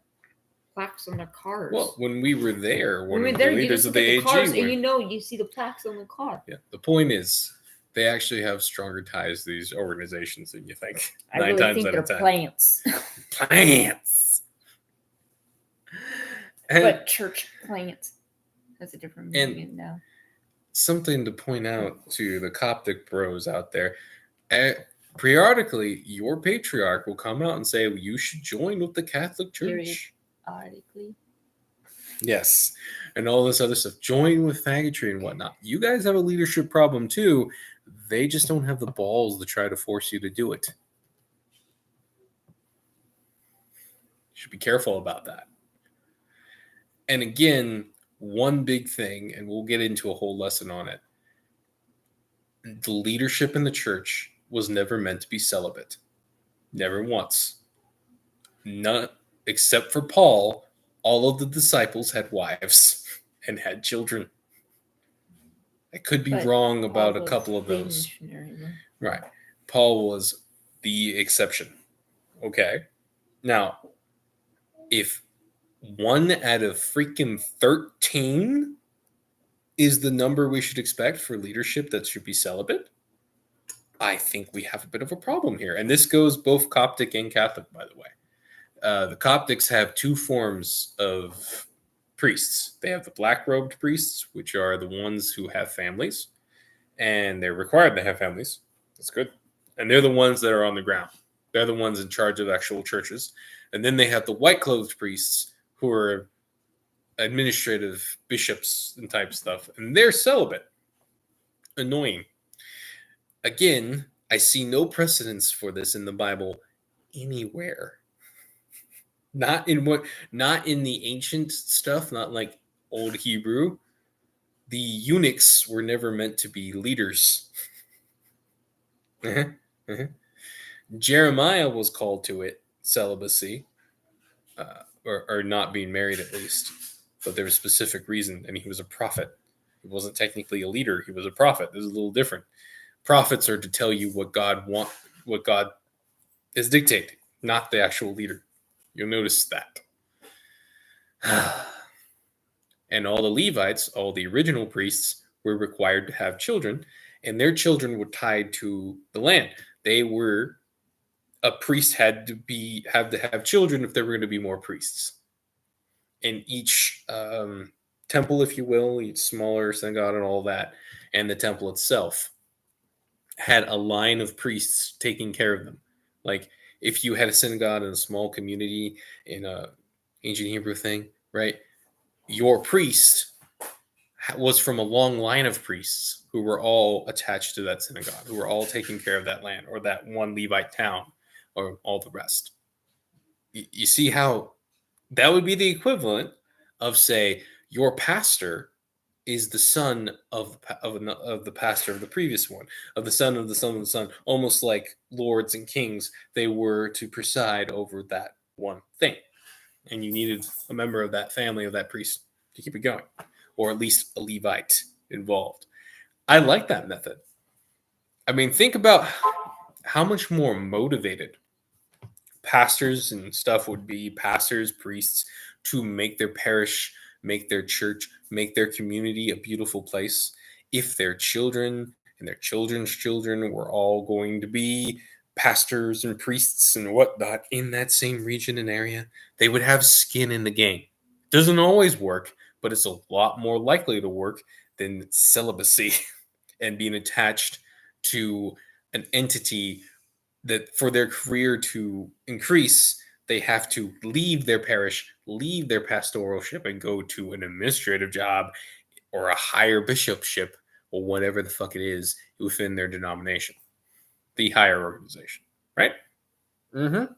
plaques on their cars. Well, when we were there, one of the leaders of the AG cars, and you see the plaques on the car. Yeah. The point is, they actually have stronger ties to these organizations than you think. I really think they're plants. Plants. But church plants. That's a different meaning now. Something to point out to the Coptic bros out there. Periodically, your patriarch will come out and say, well, you should join with the Catholic Church. Periodically. Yes. And all this other stuff. Join with faggotry and whatnot. You guys have a leadership problem too. They just don't have the balls to try to force you to do it. You should be careful about that. And again, one big thing, and we'll get into a whole lesson on it. The leadership in the church was never meant to be celibate. Never once. None, except for Paul, all of the disciples had wives and had children. I could be wrong about a couple of those. Right. Paul was the exception. Okay. Now, if 1 out of freaking 13 is the number we should expect for leadership that should be celibate, I think we have a bit of a problem here. And this goes both Coptic and Catholic, by the way. The Coptics have 2 forms of priests. They have the black-robed priests, which are the ones who have families, and they're required to have families. That's good. And they're the ones that are on the ground. They're the ones in charge of actual churches. And then they have the white-clothed priests, who are administrative bishops and type stuff, and they're celibate. Annoying. Again, I see no precedence for this in the Bible anywhere. Not in the ancient stuff, not like old Hebrew. The eunuchs were never meant to be leaders. Jeremiah was called to it, celibacy, or not being married at least. But there was a specific reason, and he was a prophet. He wasn't technically a leader. He was a prophet. This is a little different. Prophets are to tell you what God is dictating, not the actual leader. You'll notice that. And all the Levites, all the original priests, were required to have children, and their children were tied to the land. A priest had to have children if there were going to be more priests. And each temple, if you will, each smaller synagogue and all that, and the temple itself had a line of priests taking care of them. Like, if you had a synagogue in a small community in a ancient Hebrew thing, right? Your priest was from a long line of priests who were all attached to that synagogue, who were all taking care of that land or that one Levite town or all the rest. You see how that would be the equivalent of, say, your pastor is the son of the pastor of the previous one, of the son of the son of the son, almost like lords and kings. They were to preside over that one thing, and you needed a member of that family, of that priest, to keep it going, or at least a Levite involved. I like that method. I mean, think about how much more motivated pastors and stuff would be, pastors, priests, to make their parish, make their church, make their community a beautiful place, if their children and their children's children were all going to be pastors and priests and whatnot in that same region and area. They would have skin in the game. Doesn't always work, but it's a lot more likely to work than celibacy and being attached to an entity that, for their career to increase, they have to leave their parish, leave their pastoralship, and go to an administrative job or a higher bishopship or whatever the fuck it is within their denomination, the higher organization, right? Mm-hmm.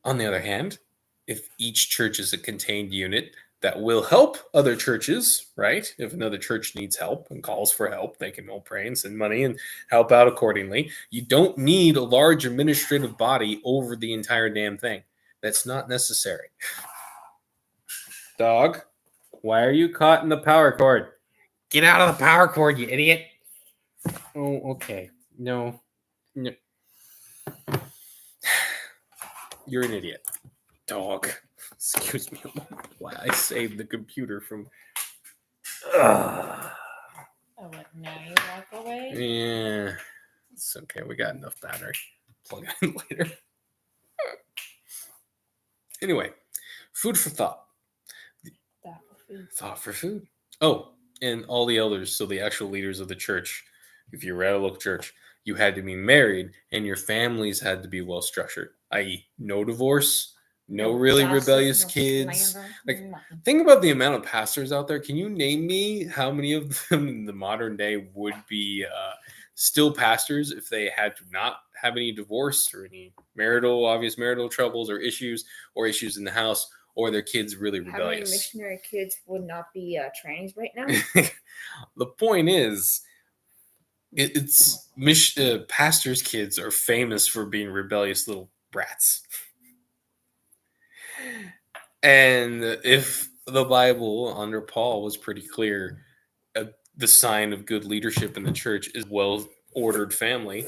On the other hand, if each church is a contained unit that will help other churches, right? If another church needs help and calls for help, they can all pray and send money and help out accordingly. You don't need a large administrative body over the entire damn thing. That's not necessary. Dog, why are you caught in the power cord? Get out of the power cord, you idiot. Oh, okay. No. You're an idiot. Dog. Excuse me a moment while I saved the computer from... Oh, what, now you walk away? Yeah. It's okay. We got enough battery. Plug it in later. Anyway, food for thought. Thought for food. Oh, and all the elders, so the actual leaders of the church, if you were at a local church, you had to be married and your families had to be well structured, i.e., no divorce, no really rebellious kids. Like, think about the amount of pastors out there. Can you name me how many of them in the modern day would be still pastors if they had to not have any divorce or any obvious marital troubles or issues in the house, or their kids really rebellious? How many missionary kids would not be trannies right now? The point is, pastors' kids are famous for being rebellious little brats. And if the Bible under Paul was pretty clear, the sign of good leadership in the church is well-ordered family,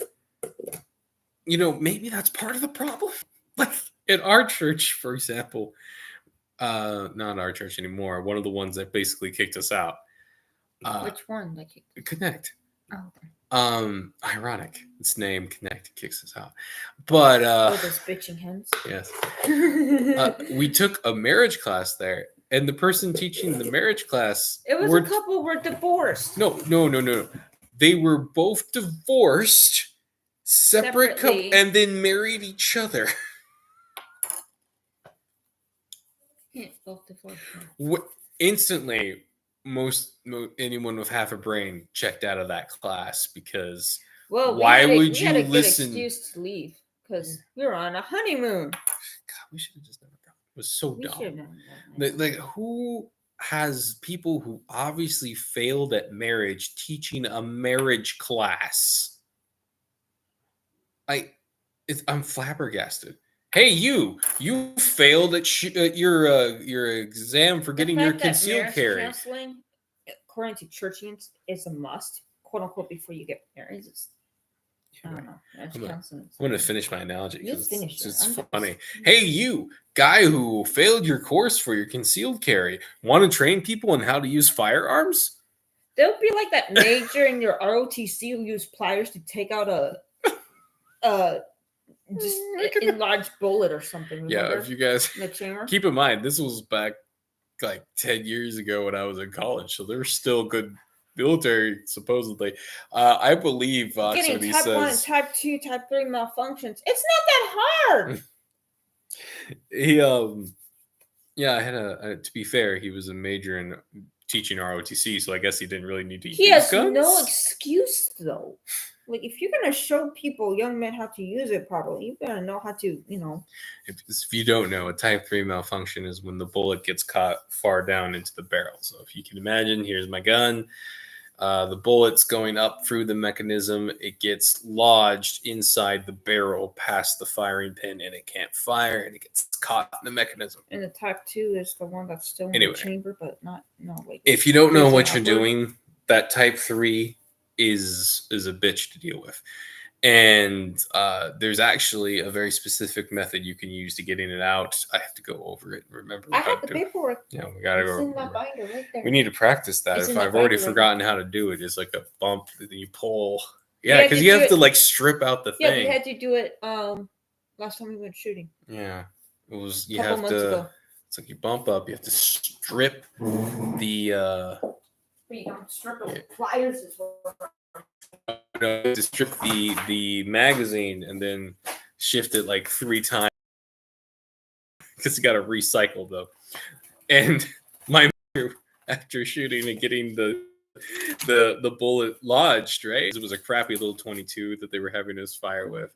maybe that's part of the problem. Like in our church, for example, not our church anymore, one of the ones that basically kicked us out. Which one? That kicked? Connect. Oh, okay. Ironic. Its name Connect kicks us out. But those bitching hens. Yes. We took a marriage class there, and the person teaching the marriage class, it was a couple were divorced. No. They were both divorced, separate couple, and then married each other. Both divorced. Instantly, anyone with half a brain checked out of that class, because why would you listen? We had a good excuse to leave because we were on a honeymoon. God, we should have just never gone. It was so dumb. Like, who has people who obviously failed at marriage teaching a marriage class? I'm flabbergasted. Hey, you failed at your exam for getting your concealed carry. Counseling, according to churchians, is a must, quote unquote, before you get married. I don't know. I'm going to finish my analogy because it's funny. Hey, you guy who failed your course for your concealed carry, want to train people on how to use firearms? They'll be like that major in your ROTC who used pliers to take out a just enlarged bullet or something. Remember? Yeah, if you guys keep in mind, this was back like 10 years ago when I was in college, so there's still good military, supposedly. I believe getting type 1, type 2, type 3 malfunctions. It's not that hard. I had to be fair, he was a major in teaching ROTC, so I guess he didn't really need to use guns. He has no excuse, though. Like, if you're gonna show people, young men, how to use it properly, you gotta know how to, If you don't know, a Type 3 malfunction is when the bullet gets caught far down into the barrel. So if you can imagine, here's my gun. The bullet's going up through the mechanism. It gets lodged inside the barrel past the firing pin, and it can't fire, and it gets caught in the mechanism. And the Type 2 is the one that's still in the chamber, but not, like... If you don't know what you're doing, that Type 3 is a bitch to deal with. And there's actually a very specific method you can use to getting it out. I have to go over it and remember. I have the paperwork. Yeah, we gotta go. It's in that binder right there. We need to practice that. If I've already forgotten how to do it, it's like a bump that you pull. Yeah, because you have to like strip out the thing. Yeah, we had to do it last time we went shooting. Yeah, it was. You have to. It's like you bump up. You have to strip the. But you don't strip the pliers as well. To strip the magazine and then shift it like 3 times because you got to recycle though. And my after shooting and getting the bullet lodged, right? It was a crappy little 22 that they were having us fire with.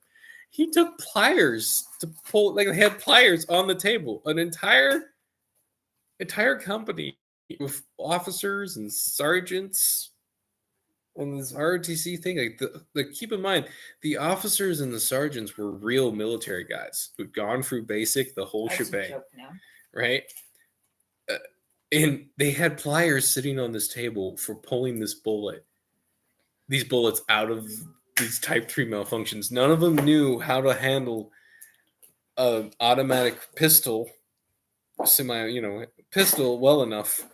He took pliers to pull, like they had pliers on the table. An entire company with officers and sergeants on this ROTC thing. Like keep in mind, the officers and the sergeants were real military guys who'd gone through basic, the whole shebang, right? And they had pliers sitting on this table for pulling these bullets out of these Type 3 malfunctions. None of them knew how to handle an automatic pistol, pistol well enough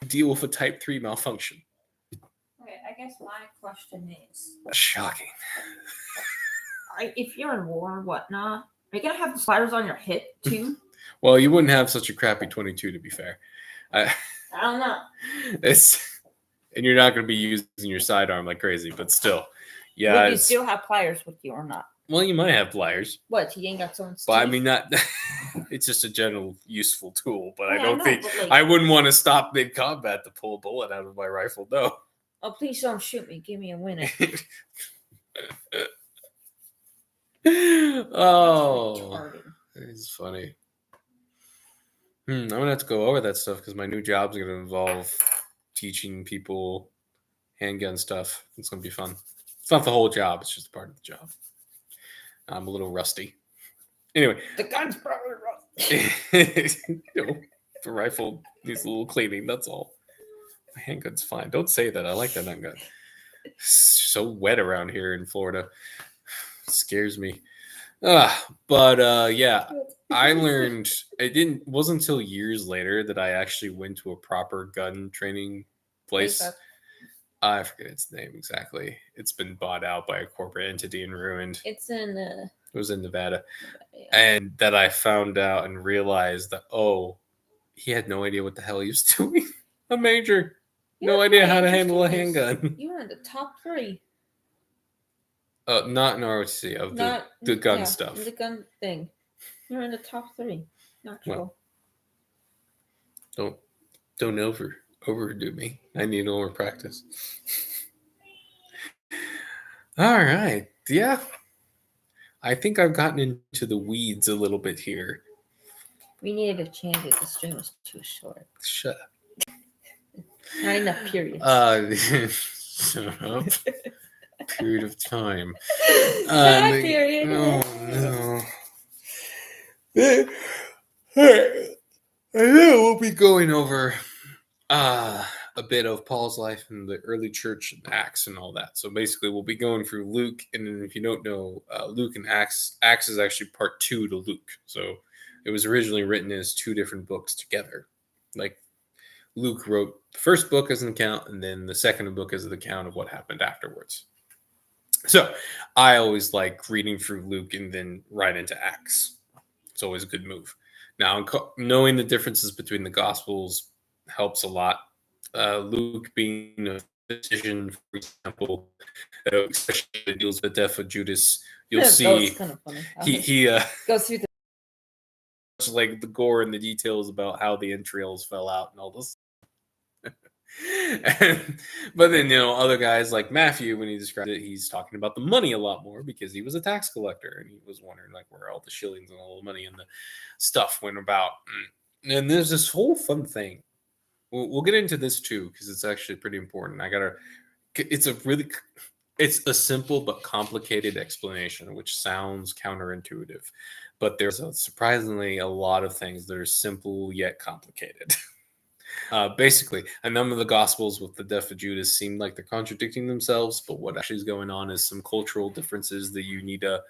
to deal with a Type 3 malfunction. Okay, I guess my question is... Shocking. If you're in war and whatnot, are you going to have the pliers on your hip, too? Well, you wouldn't have such a crappy 22, to be fair. I don't know. And you're not going to be using your sidearm like crazy, but still. Yeah. Would you still have pliers with you or not? Well, you might have pliers. What? You ain't got someone's But I mean, not. It's just a general useful tool, but yeah, I don't think I wouldn't want to stop mid combat to pull a bullet out of my rifle. No. Oh, please don't shoot me. Give me a minute. Oh, it's funny. I'm gonna have to go over that stuff because my new job's gonna involve teaching people handgun stuff. It's gonna be fun. It's not the whole job; it's just part of the job. I'm a little rusty. Anyway, the gun's probably rusty. The rifle needs a little cleaning. That's all. My handgun's fine. Don't say that. I like that handgun. It's so wet around here in Florida. It scares me. But yeah, I learned wasn't until years later that I actually went to a proper gun training place. I forget its name exactly. It's been bought out by a corporate entity and ruined. It was in Nevada. Yeah. And that I found out and realized that, he had no idea what the hell he was doing. A major. No idea how to handle a handgun. You were in the top 3. Not in ROTC, of the gun stuff. The gun thing. You're in the top 3. Not true. Well, don't overdo me. I need more practice. All right. Yeah. I think I've gotten into the weeds a little bit here. We needed to change it. The stream was too short. Shut up. Not enough periods. Shut up. Period of time. Period. Oh, no. I know we'll be going over a bit of Paul's life in the early church and Acts and all that. So basically, we'll be going through Luke. And then if you don't know, Luke and Acts is actually part 2 to Luke. So it was originally written as 2 different books together. Like Luke wrote the first book as an account, and then the second book as an account of what happened afterwards. So I always like reading through Luke and then right into Acts. It's always a good move. Now, knowing the differences between the Gospels helps a lot. Luke being a physician, for example, especially deals with the death of Judas, you'll see kind of funny. he goes through like the gore and the details about how the entrails fell out and all this. But then, other guys like Matthew, when he described it, he's talking about the money a lot more because he was a tax collector and he was wondering like where all the shillings and all the money and the stuff went about. And there's this whole fun thing. We'll get into this too because it's actually pretty important. It's a simple but complicated explanation, which sounds counterintuitive, but there's surprisingly a lot of things that are simple yet complicated. Basically, a number of the Gospels with the death of Judas seem like they're contradicting themselves, but what actually is going on is some cultural differences that you need to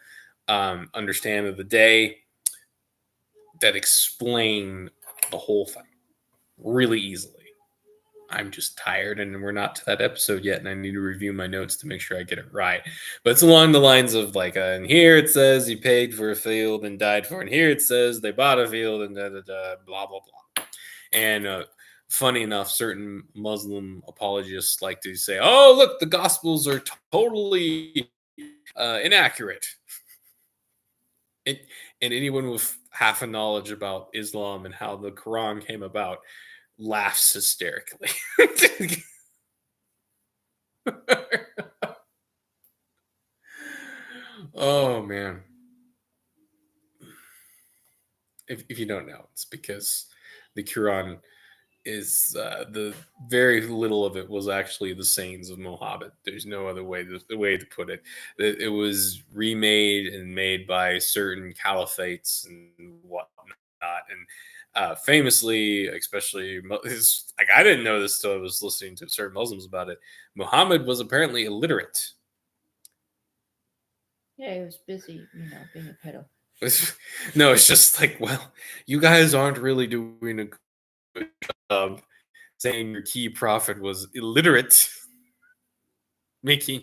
understand of the day that explain the whole thing really easily. I'm just tired and we're not to that episode yet, and I need to review my notes to make sure I get it right. But it's along the lines of like, and here it says he paid for a field and died for it, and here it says they bought a field and blah, blah, blah. And funny enough, certain Muslim apologists like to say, oh, look, the Gospels are totally inaccurate. And anyone with half a knowledge about Islam and how the Quran came about laughs hysterically. Oh, man. If you don't know, it's because the Quran is the very little of it was actually the sayings of Muhammad. There's no other way to put it. It was remade and made by certain caliphates and whatnot, and famously, especially like I didn't know this till I was listening to certain Muslims about it. Muhammad was apparently illiterate. Yeah, he was busy, being a pedo. No, it's just like, well, you guys aren't really doing a good job saying your key prophet was illiterate. Making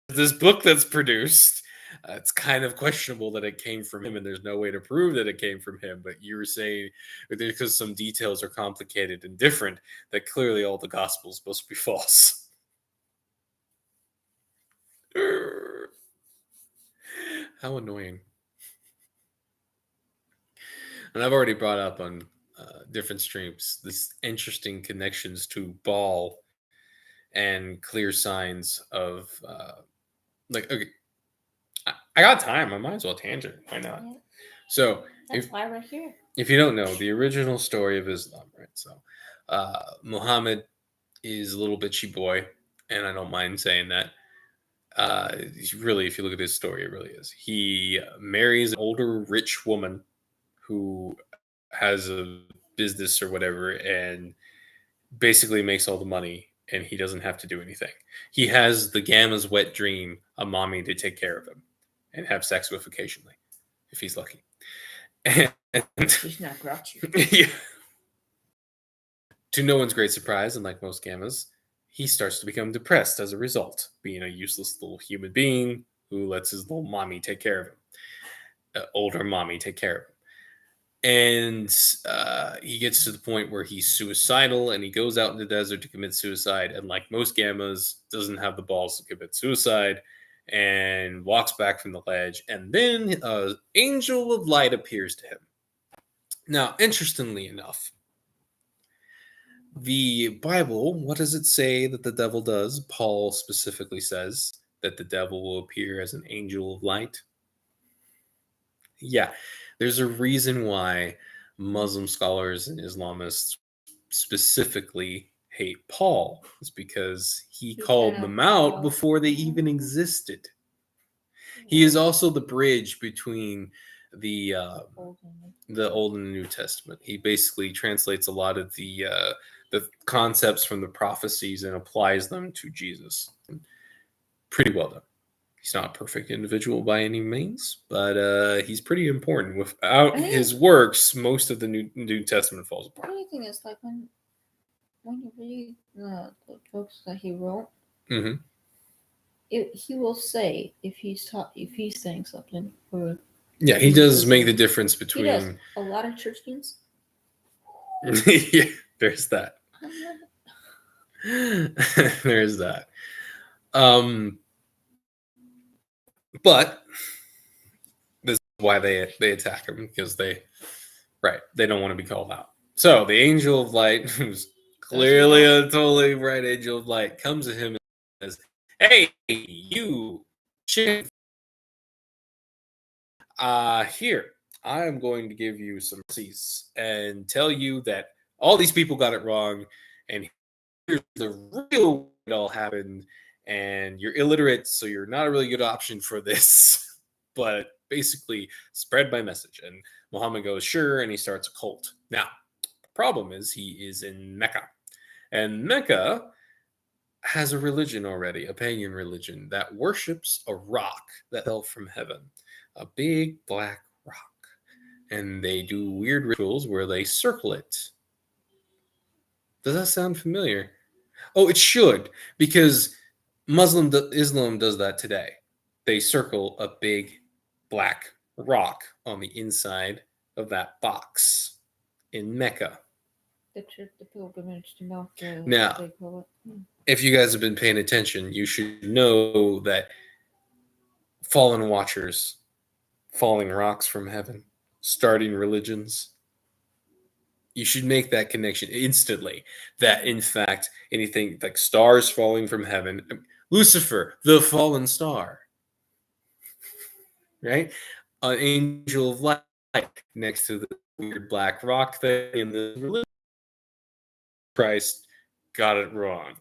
this book that's produced, it's kind of questionable that it came from him, and there's no way to prove that it came from him. But you were saying because some details are complicated and different, that clearly all the Gospels must be false. How annoying. And I've already brought up on different streams these interesting connections to Baal and clear signs of okay, I got time. I might as well tangent. Why not? Yeah. So that's why we're here. If you don't know the original story of Islam, right? So Muhammad is a little bitchy boy, and I don't mind saying that. Really, if you look at his story, it really is. He marries an older rich woman who has a business or whatever, and basically makes all the money, and he doesn't have to do anything. He has the Gamma's wet dream, a mommy to take care of him and have sex with occasionally, if he's lucky. And he's not grouchy. Yeah. To no one's great surprise, and like most Gammas, he starts to become depressed as a result, being a useless little human being who lets his little mommy take care of him, older mommy take care of him. And he gets to the point where he's suicidal, and he goes out in the desert to commit suicide. And like most Gammas, doesn't have the balls to commit suicide, and walks back from the ledge. And then an angel of light appears to him. Now, interestingly enough, the Bible, what does it say that the devil does? Paul specifically says that the devil will appear as an angel of light. Yeah, there's a reason why Muslim scholars and Islamists specifically hate Paul. It's because he called them out before they even existed. He is also the bridge between the Old and the New Testament. He basically translates a lot of the concepts from the prophecies and applies them to Jesus. Pretty well done. He's not a perfect individual by any means, but he's pretty important. Without his works, most of the New Testament falls apart. The only thing is, like, when you read the books that he wrote, mm-hmm. He will say if he's saying something. Or yeah, he does make the difference between. He does. A lot of Christians. Yeah, there's that. There's that. But this is why they attack him, because they don't want to be called out. So the angel of light, who's clearly a totally bright angel of light, comes to him and says, "Hey, you chicken. Here, I am going to give you some mercies and tell you that all these people got it wrong, and here's the real way it all happened, and you're illiterate, so you're not a really good option for this." But basically, spread my message. And Muhammad goes, sure, and he starts a cult. Now, the problem is he is in Mecca. And Mecca has a religion already, a pagan religion, that worships a rock that fell from heaven, a big black rock. And they do weird rituals where they circle it. Does that sound familiar? Oh, it should, because Islam does that today. They circle a big black rock on the inside of that box in Mecca. The pilgrimage to Mecca. Now, if you guys have been paying attention, you should know that fallen watchers, falling rocks from heaven, starting religions, you should make that connection instantly. That, in fact, anything like stars falling from heaven, Lucifer, the fallen star, right? An angel of light next to the weird black rock thing in the religion. Christ got it wrong,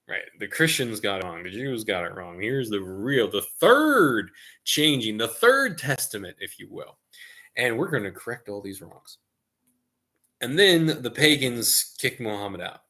right? The Christians got it wrong. The Jews got it wrong. Here's the third changing, the third testament, if you will. And we're going to correct all these wrongs. And then the pagans kick Muhammad out.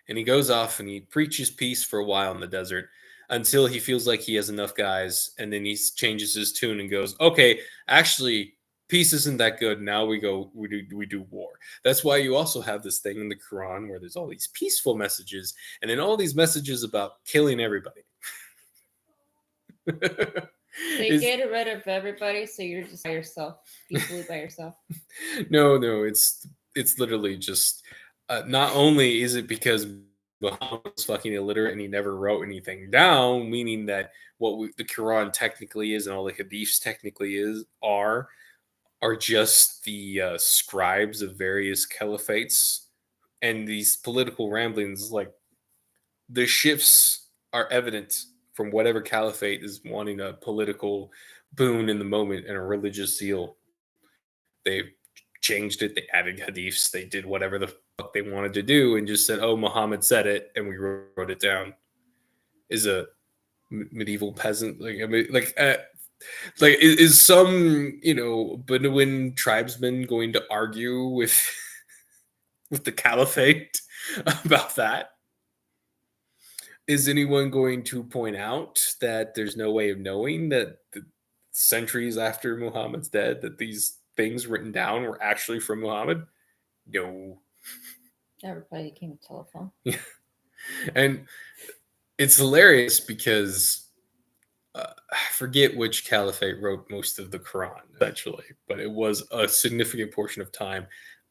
And he goes off and he preaches peace for a while in the desert until he feels like he has enough guys. And then he changes his tune and goes, okay, actually, peace isn't that good. Now we do war. That's why you also have this thing in the Quran where there's all these peaceful messages and then all these messages about killing everybody. They get rid of everybody, so you're just by yourself, peacefully by yourself. No, it's literally just not only is it because Muhammad was fucking illiterate and he never wrote anything down, meaning that the Quran technically is and all the hadiths technically are just the scribes of various caliphates, and these political ramblings, like the shifts are evident from whatever caliphate is wanting a political boon in the moment and a religious zeal. They changed it, they added hadiths, they did whatever the fuck they wanted to do and just said, oh, Muhammad said it and we wrote it down. Is a medieval peasant is some Bedouin tribesman going to argue with the caliphate about that? Is anyone going to point out that there's no way of knowing that centuries after Muhammad's dead that these things written down were actually from Muhammad? No. Everybody came to telephone. Yeah. And it's hilarious because I forget which caliphate wrote most of the Quran, eventually, but it was a significant portion of time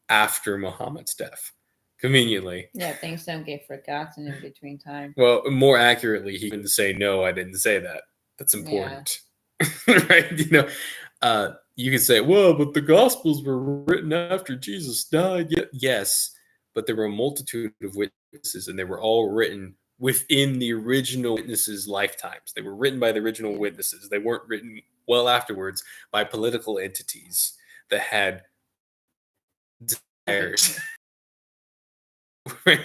after Muhammad's death. Conveniently. Yeah, things don't get forgotten in between time. Well, more accurately, he couldn't say, no, I didn't say that. That's important. Yeah. Right? You could say, well, but the Gospels were written after Jesus died. Yes, but there were a multitude of witnesses, and they were all written within the original witnesses' lifetimes. They were written by the original witnesses. They weren't written well afterwards by political entities that had desires. We're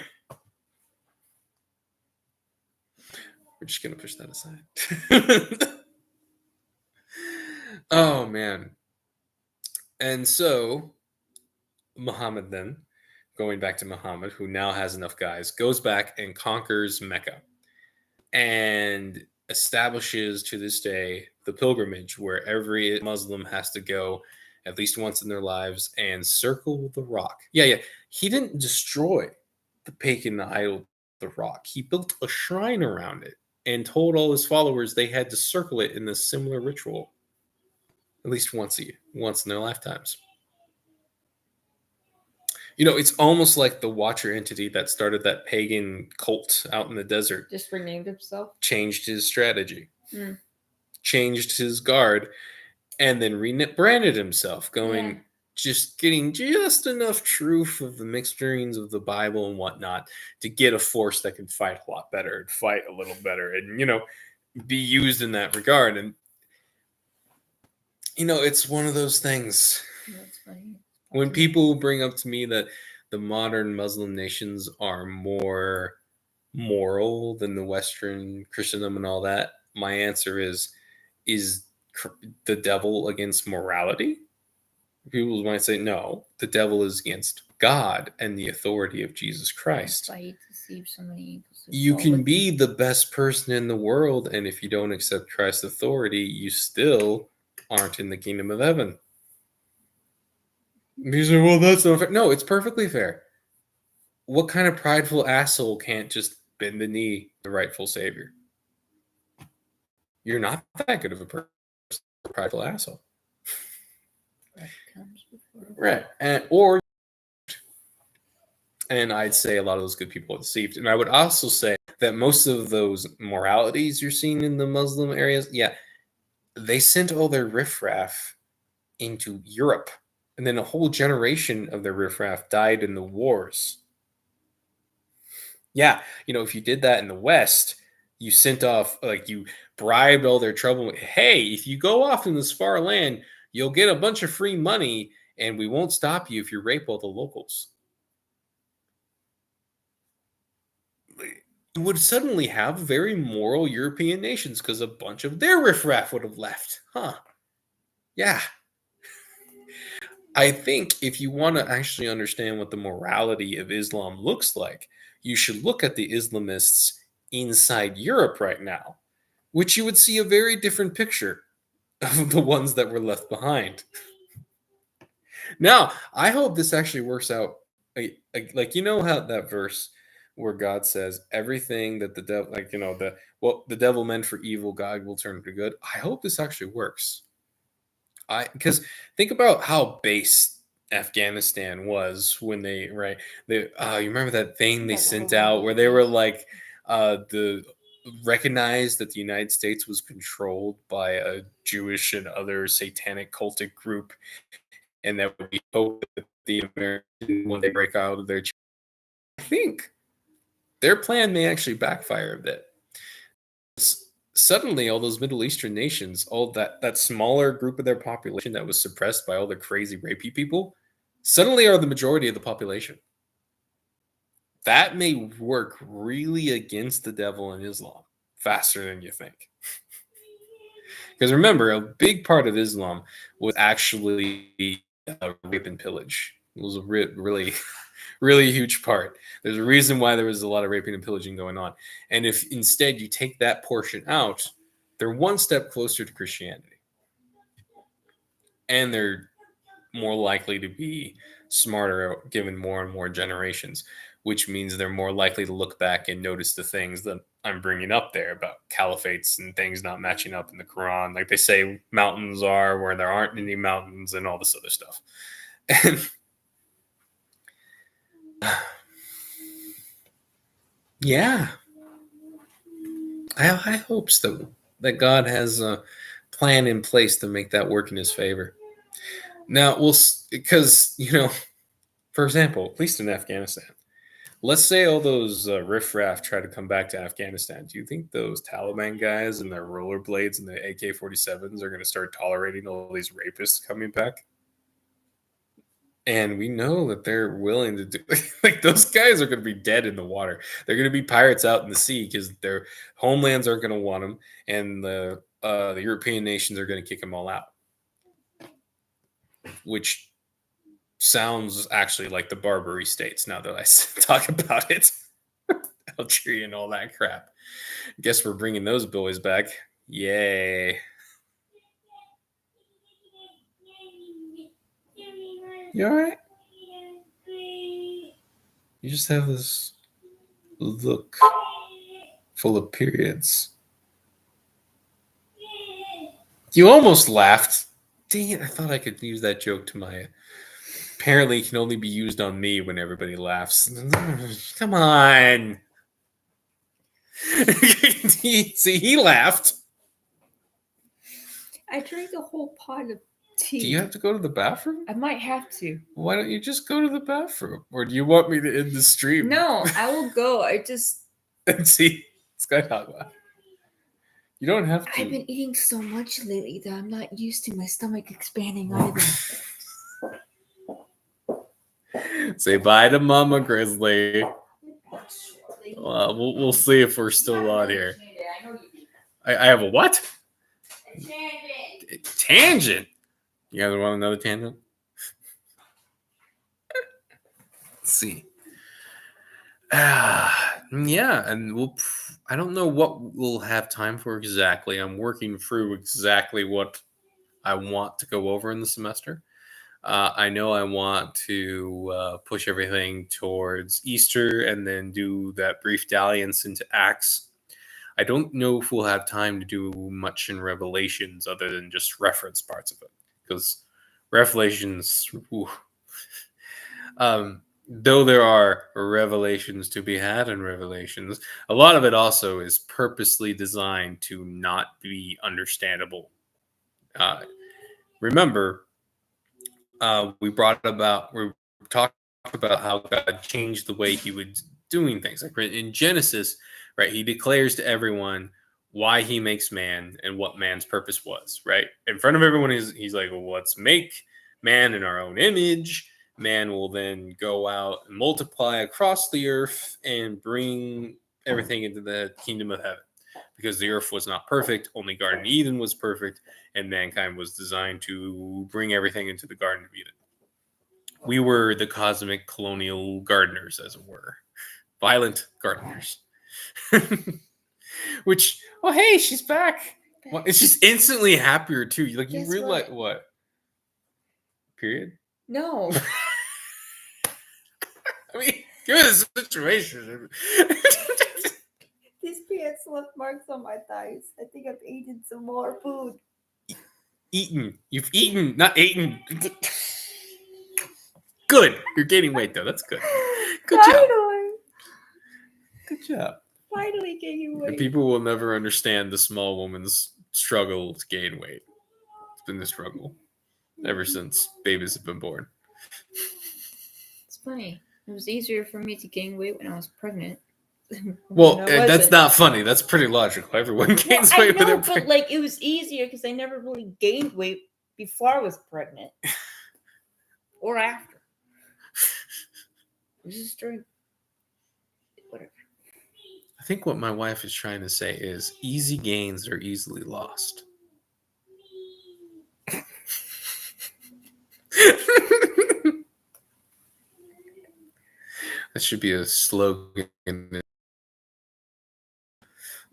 just going to push that aside. Oh, man. And so Muhammad then, going back to Muhammad, who now has enough guys, goes back and conquers Mecca and establishes to this day the pilgrimage where every Muslim has to go at least once in their lives and circle the rock. Yeah. He didn't destroy the pagan idol, the rock. He built a shrine around it and told all his followers they had to circle it in a similar ritual at least once in their lifetimes. It's almost like the Watcher entity that started that pagan cult out in the desert just renamed himself, changed his strategy, changed his guard, and then rebranded himself, going, just getting just enough truth of the mixturings of the Bible and whatnot to get a force that can fight a lot better and fight a little better and, be used in that regard. And, it's one of those things. That's funny. When people bring up to me that the modern Muslim nations are more moral than the Western Christendom and all that, my answer is the devil against morality? People might say, no, the devil is against God and the authority of Jesus Christ. Fight, deceive so many. You can be the best person in the world, and if you don't accept Christ's authority, you still aren't in the kingdom of heaven. You say, well, that's not fair. No, it's perfectly fair. What kind of prideful asshole can't just bend the knee to the rightful savior? You're not that good of a person, prideful asshole. Right. And I'd say a lot of those good people are deceived. And I would also say that most of those moralities you're seeing in the Muslim areas, they sent all their riffraff into Europe. And then a whole generation of their riffraff died in the wars. Yeah, if you did that in the West, you sent off, you bribed all their trouble. Hey, if you go off in this far land, you'll get a bunch of free money, and we won't stop you if you rape all the locals. You would suddenly have very moral European nations because a bunch of their riffraff would have left. Huh. Yeah. I think if you want to actually understand what the morality of Islam looks like, you should look at the Islamists inside Europe right now, which you would see a very different picture of the ones that were left behind. Now, I hope this actually works out. How that verse where God says everything that the devil, the devil meant for evil, God will turn to good. I hope this actually works. Because think about how base Afghanistan was when you remember that thing they sent out where they were recognized that the United States was controlled by a Jewish and other satanic cultic group, and that we hope that the Americans, when they break out of their, I think their plan may actually backfire a bit. Suddenly, all those Middle Eastern nations, all that smaller group of their population that was suppressed by all the crazy rapey people, suddenly are the majority of the population. That may work really against the devil in Islam faster than you think. Because remember, a big part of Islam was actually rape and pillage. It was a really, really huge part. There's a reason why there was a lot of raping and pillaging going on. And if instead you take that portion out, they're one step closer to Christianity. And they're more likely to be smarter given more and more generations, which means they're more likely to look back and notice the things that I'm bringing up there about caliphates and things not matching up in the Quran. Like they say mountains are where there aren't any mountains and all this other stuff. And yeah, I hope so, that God has a plan in place to make that work in his favor. Now, because, for example, at least in Afghanistan, let's say all those riffraff try to come back to Afghanistan. Do you think those Taliban guys and their rollerblades and the AK-47s are going to start tolerating all these rapists coming back? And we know that they're willing to do, those guys are going to be dead in the water. They're going to be pirates out in the sea because their homelands aren't going to want them, and the European nations are going to kick them all out. Which sounds actually like the Barbary states now that I talk about it. Algeria and all that crap. Guess we're bringing those boys back. Yay. You all right? You just have this look full of periods. You almost laughed. Dang it, I thought I could use that joke to my... Apparently, it can only be used on me when everybody laughs. Come on. See, he laughed. I drank a whole pot of Do you have to go to the bathroom? I might have to. Why don't you just go to the bathroom? Or do you want me to end the stream? No, I will go. I just. See, Skyhawk. You don't have to. I've been eating so much lately that I'm not used to my stomach expanding either. Say bye to Mama Grizzly. We'll see if we're still on here. I have a what? A tangent. Tangent. You guys want another tangent? Let's see. Yeah, and I don't know what we'll have time for exactly. I'm working through exactly what I want to go over in the semester. I know I want to push everything towards Easter and then do that brief dalliance into Acts. I don't know if we'll have time to do much in Revelations other than just reference parts of it. Because Revelations, though there are revelations to be had in Revelations, a lot of it also is purposely designed to not be understandable. Remember, we talked about how God changed the way he was doing things. Like in Genesis, right, he declares to everyone why he makes man and what man's purpose was, right? In front of everyone, he's like, well, let's make man in our own image. Man will then go out and multiply across the earth and bring everything into the kingdom of heaven. Because the earth was not perfect, only Garden of Eden was perfect, and mankind was designed to bring everything into the Garden of Eden. We were the cosmic colonial gardeners, as it were. Violent gardeners. Which, oh, hey, she's back. Well, and she's instantly happier, too. Like, you realize what? Period? No. I mean, given the situation. These pants left marks on my thighs. I think I've eaten some more food. Eaten. You've eaten, not eaten. Good. You're gaining weight, though. That's good. Good job. Good job. Finally gaining weight. People will never understand the small woman's struggle to gain weight. It's been the struggle ever since babies have been born. It's funny. It was easier for me to gain weight when I was pregnant. Well, that's not funny. That's pretty logical. Everyone gains weight when they're pregnant. But like it was easier because I never really gained weight before I was pregnant or after. This is true. Whatever. I think what my wife is trying to say is easy gains are easily lost. That should be a slogan.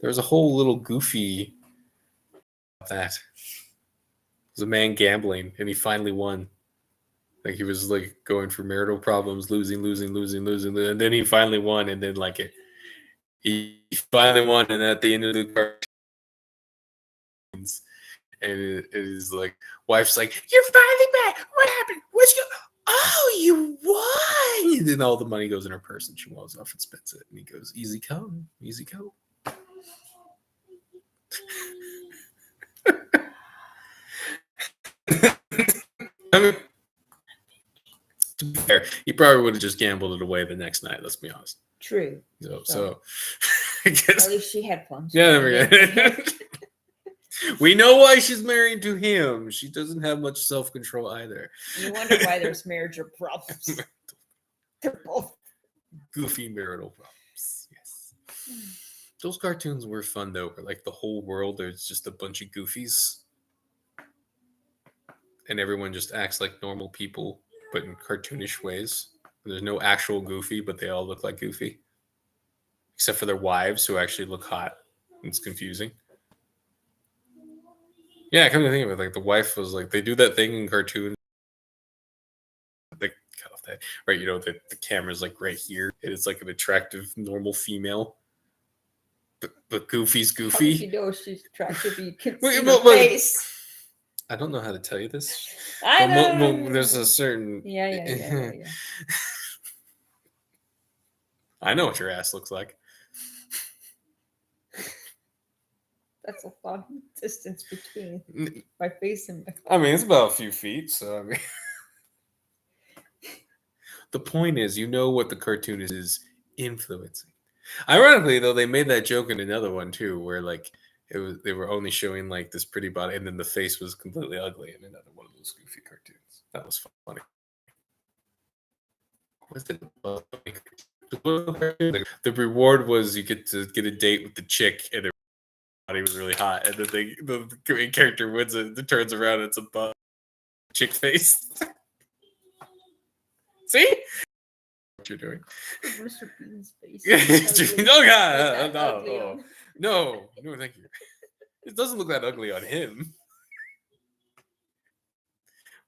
There's a whole little goofy about that. There's a man gambling, and he finally won. Like he was like going for marital problems, losing, and then he finally won, and then like he finally won, and at the end of the cartoons, and it is like wife's like, "You're finally back. What happened? What's going? Oh, you won!" And then all the money goes in her purse, and she walks off and spends it. And he goes, "Easy come, easy go." I mean, to be fair, he probably would have just gambled it away the next night. Let's be honest. True. So I guess, at least she had plans. Yeah, there we go. We know why she's married to him. She doesn't have much self-control either. You wonder why there's marriage problems. They're both goofy marital problems. Yes. Those cartoons were fun though. Like the whole world, there's just a bunch of goofies. And everyone just acts like normal people, but in cartoonish ways. There's no actual Goofy, but they all look like Goofy. Except for their wives, who actually look hot. It's confusing. Yeah, come to think of it, like the wife was like, they do that thing in cartoons. They cut off that, right? You know, the camera's like right here. And it's like an attractive, normal female. But Goofy's Goofy. How did you know she's attractive? You can see her face. I don't know how to tell you this. I know. There's a certain... Yeah. I know what your ass looks like. That's a lot of distance between my face and my... I mean, it's about a few feet, so I mean, the point is, you know what the cartoon is influencing. Ironically, though, they made that joke in another one too, where like they were only showing like this pretty body, and then the face was completely ugly in another one of those goofy cartoons. That was funny. Was it the reward was you get to get a date with the chick, and her body was really hot, and then the main character wins it, it turns around, and it's a butt chick face. See what you're doing? Mr. Bean's face. Oh god, no, thank you. It doesn't look that ugly on him.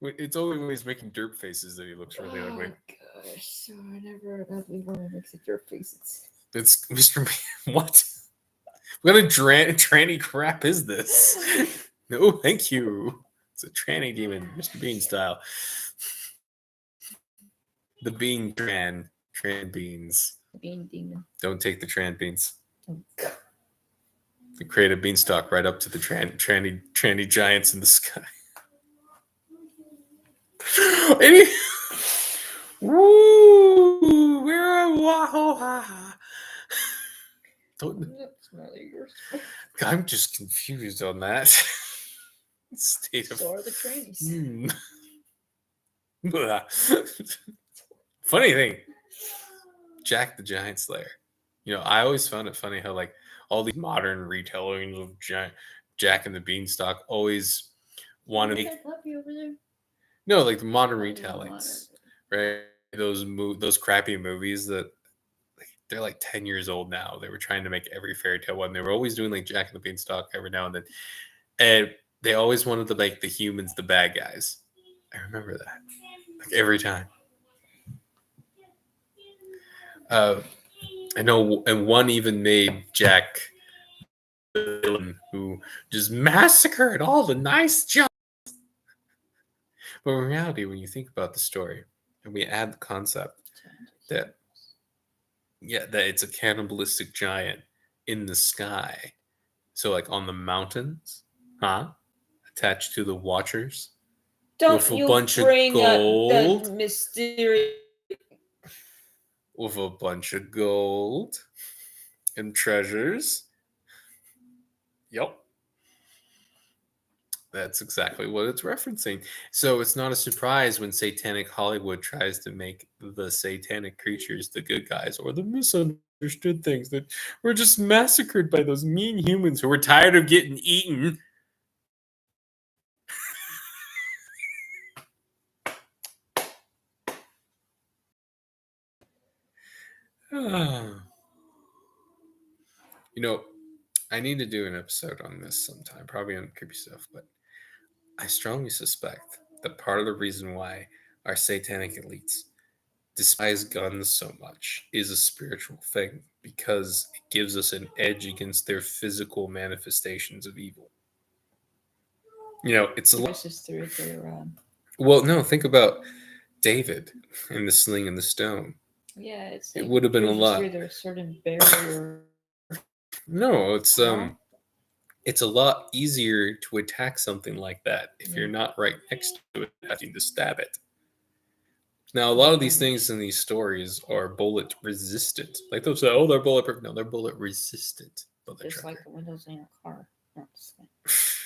It's only when he's making derp faces that he looks really ugly. Oh gosh, so whenever an ugly woman makes a derp face, it's Mr. Bean. What? What a tranny crap is this? No, thank you. It's a tranny demon, Mr. Bean style. The bean tran beans. Bean demon. Don't take the tran beans. Oh, God. They create a beanstalk right up to the tranny giants in the sky. Woo! I'm just confused on that. State of. So are the trannies. Funny thing, Jack the Giant Slayer. You know, I always found it funny how like all these modern retellings of Jack and the Beanstalk always want to make. No, like the modern retellings, right? Those crappy movies that they're like 10 years old now. They were trying to make every fairy tale one. They were always doing like Jack and the Beanstalk every now and then, and they always wanted to make the humans the bad guys. I remember that, like every time. I know, and one even made Jack the villain who just massacred all the nice giants. But in reality, when you think about the story, and we add the concept that it's a cannibalistic giant in the sky, so like on the mountains, attached to the Watchers, don't you bunch bring of gold, that mysterious. With a bunch of gold and treasures. Yep. That's exactly what it's referencing. So it's not a surprise when Satanic Hollywood tries to make the satanic creatures the good guys or the misunderstood things that were just massacred by those mean humans who were tired of getting eaten. You know, I need to do an episode on this sometime, probably on creepy stuff, but I strongly suspect that part of the reason why our satanic elites despise guns so much is a spiritual thing, because it gives us an edge against their physical manifestations of evil. You know, it's a lot. Well, no, think about David and the sling and the stone. Yeah, it's like, it would have been a lot. There's a certain barrier. No, it's a lot easier to attack something like that if you're not right next to it, having to stab it. Now, a lot of these things in these stories are bullet resistant. Like they'll say, "Oh, they're bulletproof." No, they're bullet resistant. Just like the windows in your car.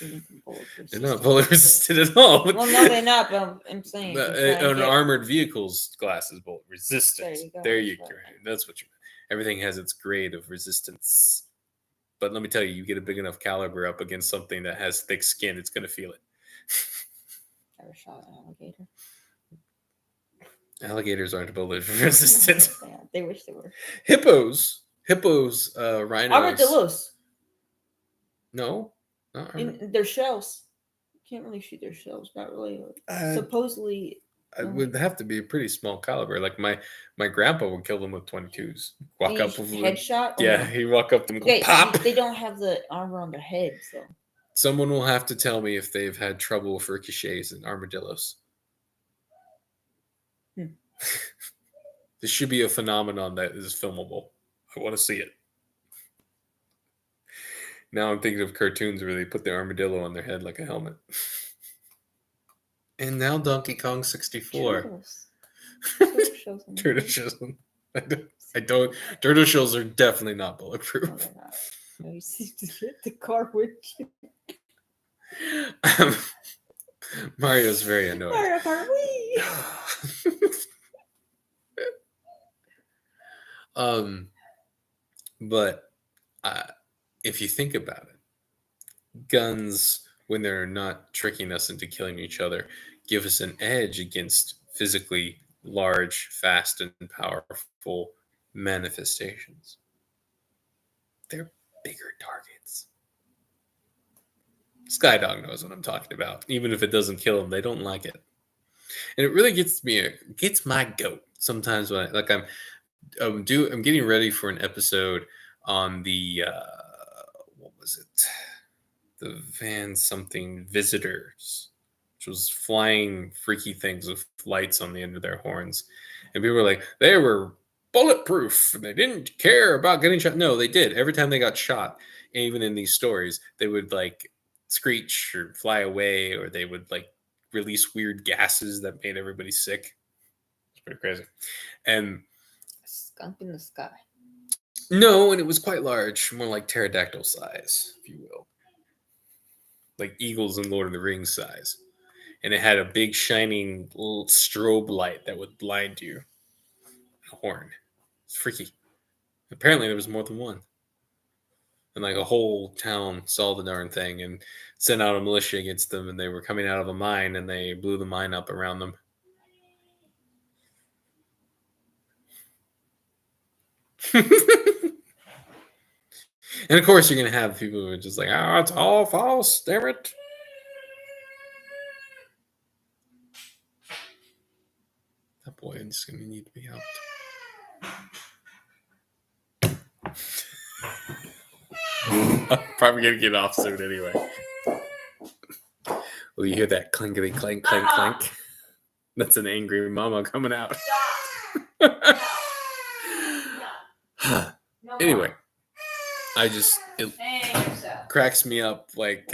They're not bullet resistant at all. Well, no, they're not. But I'm saying an armored vehicle's glass is bullet resistant. There you go. That's what you. Everything has its grade of resistance. But let me tell you, you get a big enough caliber up against something that has thick skin, it's going to feel it. Ever shot an alligator? Alligators aren't bullet resistant. They wish they were. Hippos, rhinos. Armadillos. No, not in their shells. You can't really shoot their shells. Not really. Supposedly. It would have to be a pretty small caliber. Like my grandpa would kill them with 22s. Walk up with headshot. Yeah, he'd walk up to them and go pop. They don't have the armor on their head, so. Someone will have to tell me if they've had trouble with ricochets and armadillos. This should be a phenomenon that is filmable. I want to see it. Now I'm thinking of cartoons where they put the armadillo on their head like a helmet. And now Donkey Kong 64. Turtles. Turtle shells. Turtle shells. I don't. Turtle shells are definitely not bulletproof. No, they're not. No, you see, hit the car with you. Mario's very annoyed. Mario Kart, wee! But if you think about it, guns, when they're not tricking us into killing each other, give us an edge against physically large, fast, and powerful manifestations. They're bigger targets. Skydog knows what I'm talking about. Even if it doesn't kill them, they don't like it. And it really gets my goat sometimes when I'm getting ready for an episode on the what was it? The Van something Visitors, which was flying freaky things with lights on the end of their horns. And people were like, they were bulletproof. They didn't care about getting shot. No, they did. Every time they got shot, even in these stories, they would like screech or fly away, or they would like release weird gases that made everybody sick. It's pretty crazy. And A skunk in the sky. no, and it was quite large, more like pterodactyl size, if you will. Like eagles in Lord of the Rings size. And it had a big shining little strobe light that would blind you. A horn. It's freaky. Apparently there was more than one. And like a whole town saw the darn thing and sent out a militia against them, and they were coming out of a mine and they blew the mine up around them. And of course you're going to have people who are just like, oh, it's all false, damn it. That boy is going to need to be helped. I'm probably going to get off soon anyway. Well, you hear that clinkety clank, clank, clank? That's an angry mama coming out. Anyway, it cracks me up, like,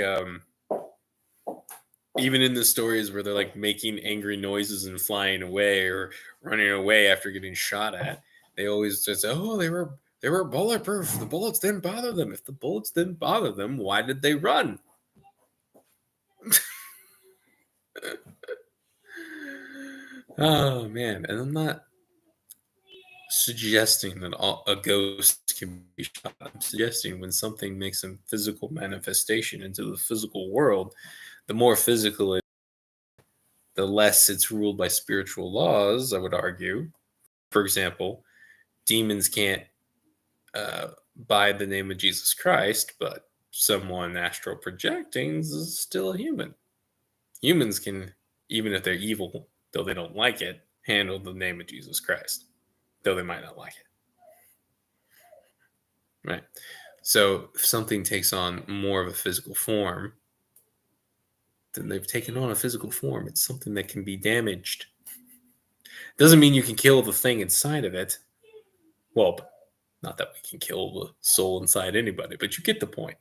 even in the stories where they're like making angry noises and flying away or running away after getting shot at, they always just say, oh, they were bulletproof. The bullets didn't bother them. If the bullets didn't bother them, why did they run? Oh man, and I'm not suggesting that a ghost can be shot. I'm suggesting when something makes a physical manifestation into the physical world, the more physical it is, the less it's ruled by spiritual laws, I would argue. For example, demons can't by the name of Jesus Christ, but someone astral projecting is still a human. Humans can, even if they're evil, though they don't like it, handle the name of Jesus Christ, though they might not like it. Right? So if something takes on more of a physical form, then they've taken on a physical form. It's something that can be damaged. Doesn't mean you can kill the thing inside of it. Well, not that we can kill the soul inside anybody, but you get the point.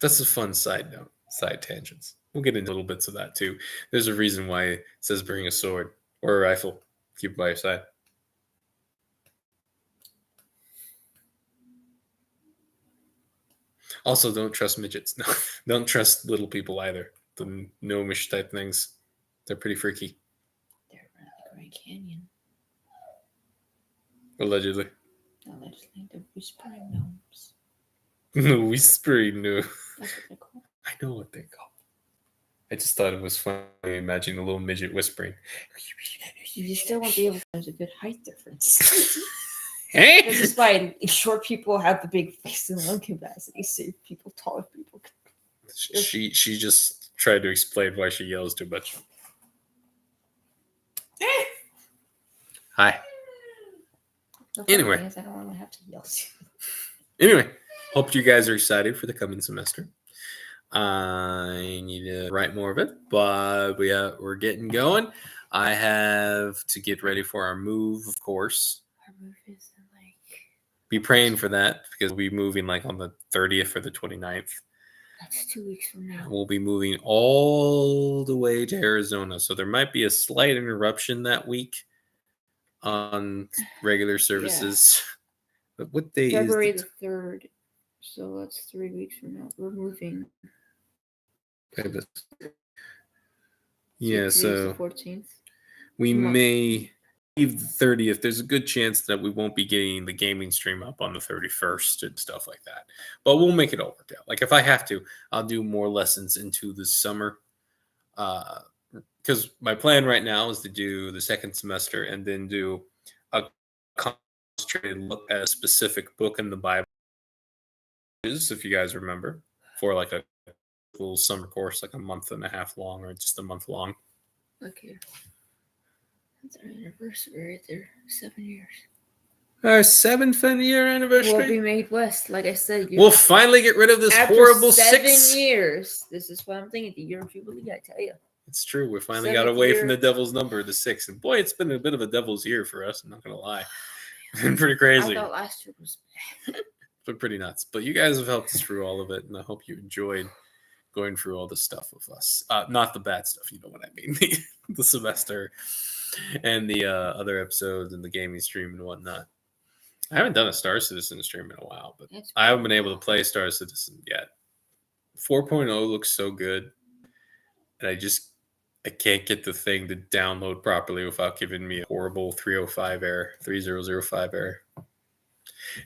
That's a fun side note, side tangents. We'll get into little bits of that too. There's a reason why it says bring a sword or a rifle. Keep it by your side. Also, don't trust midgets. No, don't trust little people either. The gnomish type things. They're pretty freaky. They're around the Grand Canyon. Allegedly. Allegedly, they're whispering gnomes. Whispering gnomes. That's what they're called. I know what they're called. I just thought it was funny imagining a little midget whispering. You still won't be able to. There's a good height difference. This is why short people have the big face and lung capacity. So people, taller people. She just tried to explain why she yells too much. Hi. Anyway. I don't want to have to yell. Anyway, hope you guys are excited for the coming semester. I need to write more of it, but we're getting going. I have to get ready for our move, of course. Our move is in Be praying for that because we'll be moving like on the 30th or the 29th. That's 2 weeks from now. We'll be moving all the way to Arizona. So there might be a slight interruption that week on regular services. Yeah. But what day February is the 3rd. So that's 3 weeks from now. We're moving. Yeah, so the 14th. We may leave the 30th. There's a good chance that we won't be getting the gaming stream up on the 31st and stuff like that. But we'll make it all work out. Like if I have to, I'll do more lessons into the summer. Because my plan right now is to do the second semester and then do a concentrated look at a specific book in the Bible, if you guys remember, for like a little summer course, like a month and a half long or just a month long. Okay. That's our anniversary right there. 7 years. Our 7th year anniversary. We'll be made west, like I said. We'll finally get rid of this after horrible 7 6 years. This is what I'm thinking. The year of Jubilee, I tell you. It's true. We finally got away from the devil's number, the 6. And boy, it's been a bit of a devil's year for us. I'm not going to lie. It's been pretty crazy. I thought last year was bad. It's been pretty nuts. But you guys have helped us through all of it. And I hope you enjoyed going through all this stuff with us. Not the bad stuff. You know what I mean. The semester and the other episodes and the gaming stream and whatnot. I haven't done a Star Citizen stream in a while, but I haven't been able to play Star Citizen yet. 4.0 looks so good. And I can't get the thing to download properly without giving me a horrible 305 error, 3005 error.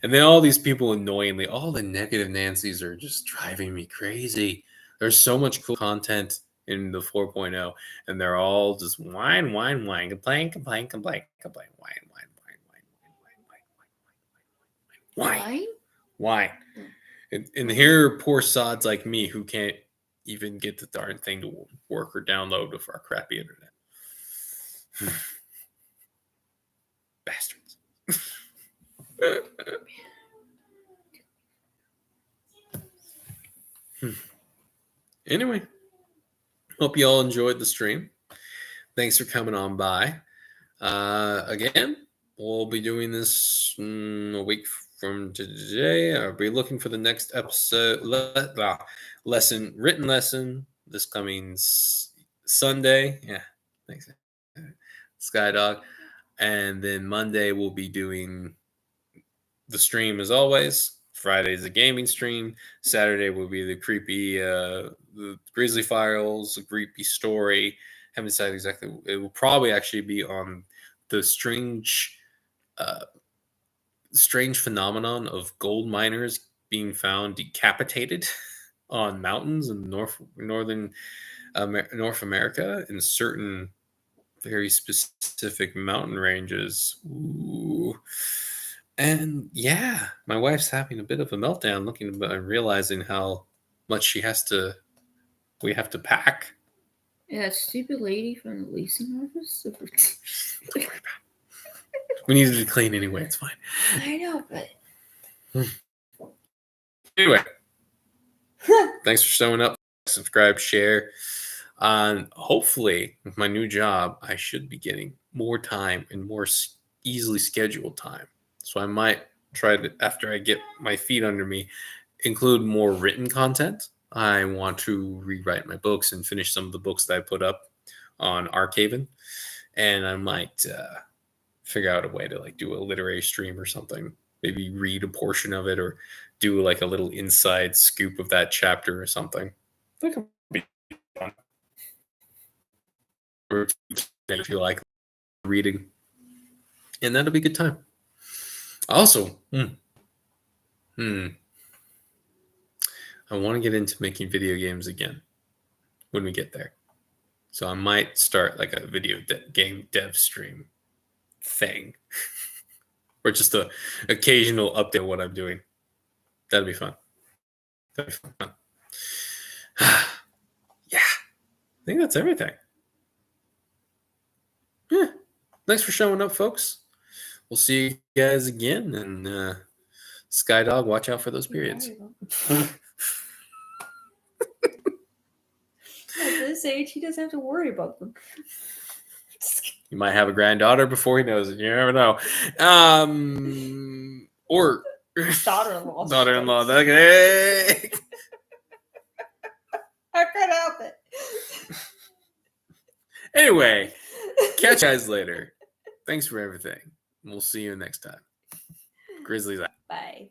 And then all these people annoyingly, all the negative Nancys are just driving me crazy. There's so much cool content in the 4.0, and they're all just whine, complain, whine. And here, poor sods like me who can't even get the darn thing to work or download with our crappy internet. Bastards. Anyway, hope you all enjoyed the stream. Thanks for coming on by. Again, we'll be doing this a week from today. I'll be looking for the next episode written lesson this coming Sunday. Yeah, thanks, Skydog. And then Monday we'll be doing the stream as always. Friday's the gaming stream. Saturday will be the creepy, the Grizzly Files, the creepy story. Haven't decided exactly. It will probably actually be on the strange phenomenon of gold miners being found decapitated on mountains in North America in certain very specific mountain ranges. Ooh. And yeah, my wife's having a bit of a meltdown looking and realizing how much we have to pack. Yeah, that stupid lady from the leasing office. Don't worry about it. We needed to clean anyway. It's fine. I know, but anyway, thanks for showing up. Subscribe, share. Hopefully, with my new job, I should be getting more time and more easily scheduled time. So I might try to, after I get my feet under me, include more written content. I want to rewrite my books and finish some of the books that I put up on Archhaven. And I might figure out a way to like do a literary stream or something. Maybe read a portion of it or do like a little inside scoop of that chapter or something. That could be fun. Or if you like reading. And that'll be a good time. Also, I want to get into making video games again when we get there. So I might start like a video game dev stream thing. Or just a occasional update of what I'm doing. That'd be fun. Yeah. I think that's everything. Yeah. Thanks for showing up, folks. We'll see you guys again. And Skydog, watch out for those periods. at this age, he doesn't have to worry about them. He might have a granddaughter before he knows it. You never know. Or Daughter-in-law. daughter-in-law. Hey. I couldn't help it. Anyway, catch you guys later. Thanks for everything. We'll see you next time. Grizzlies out. Bye.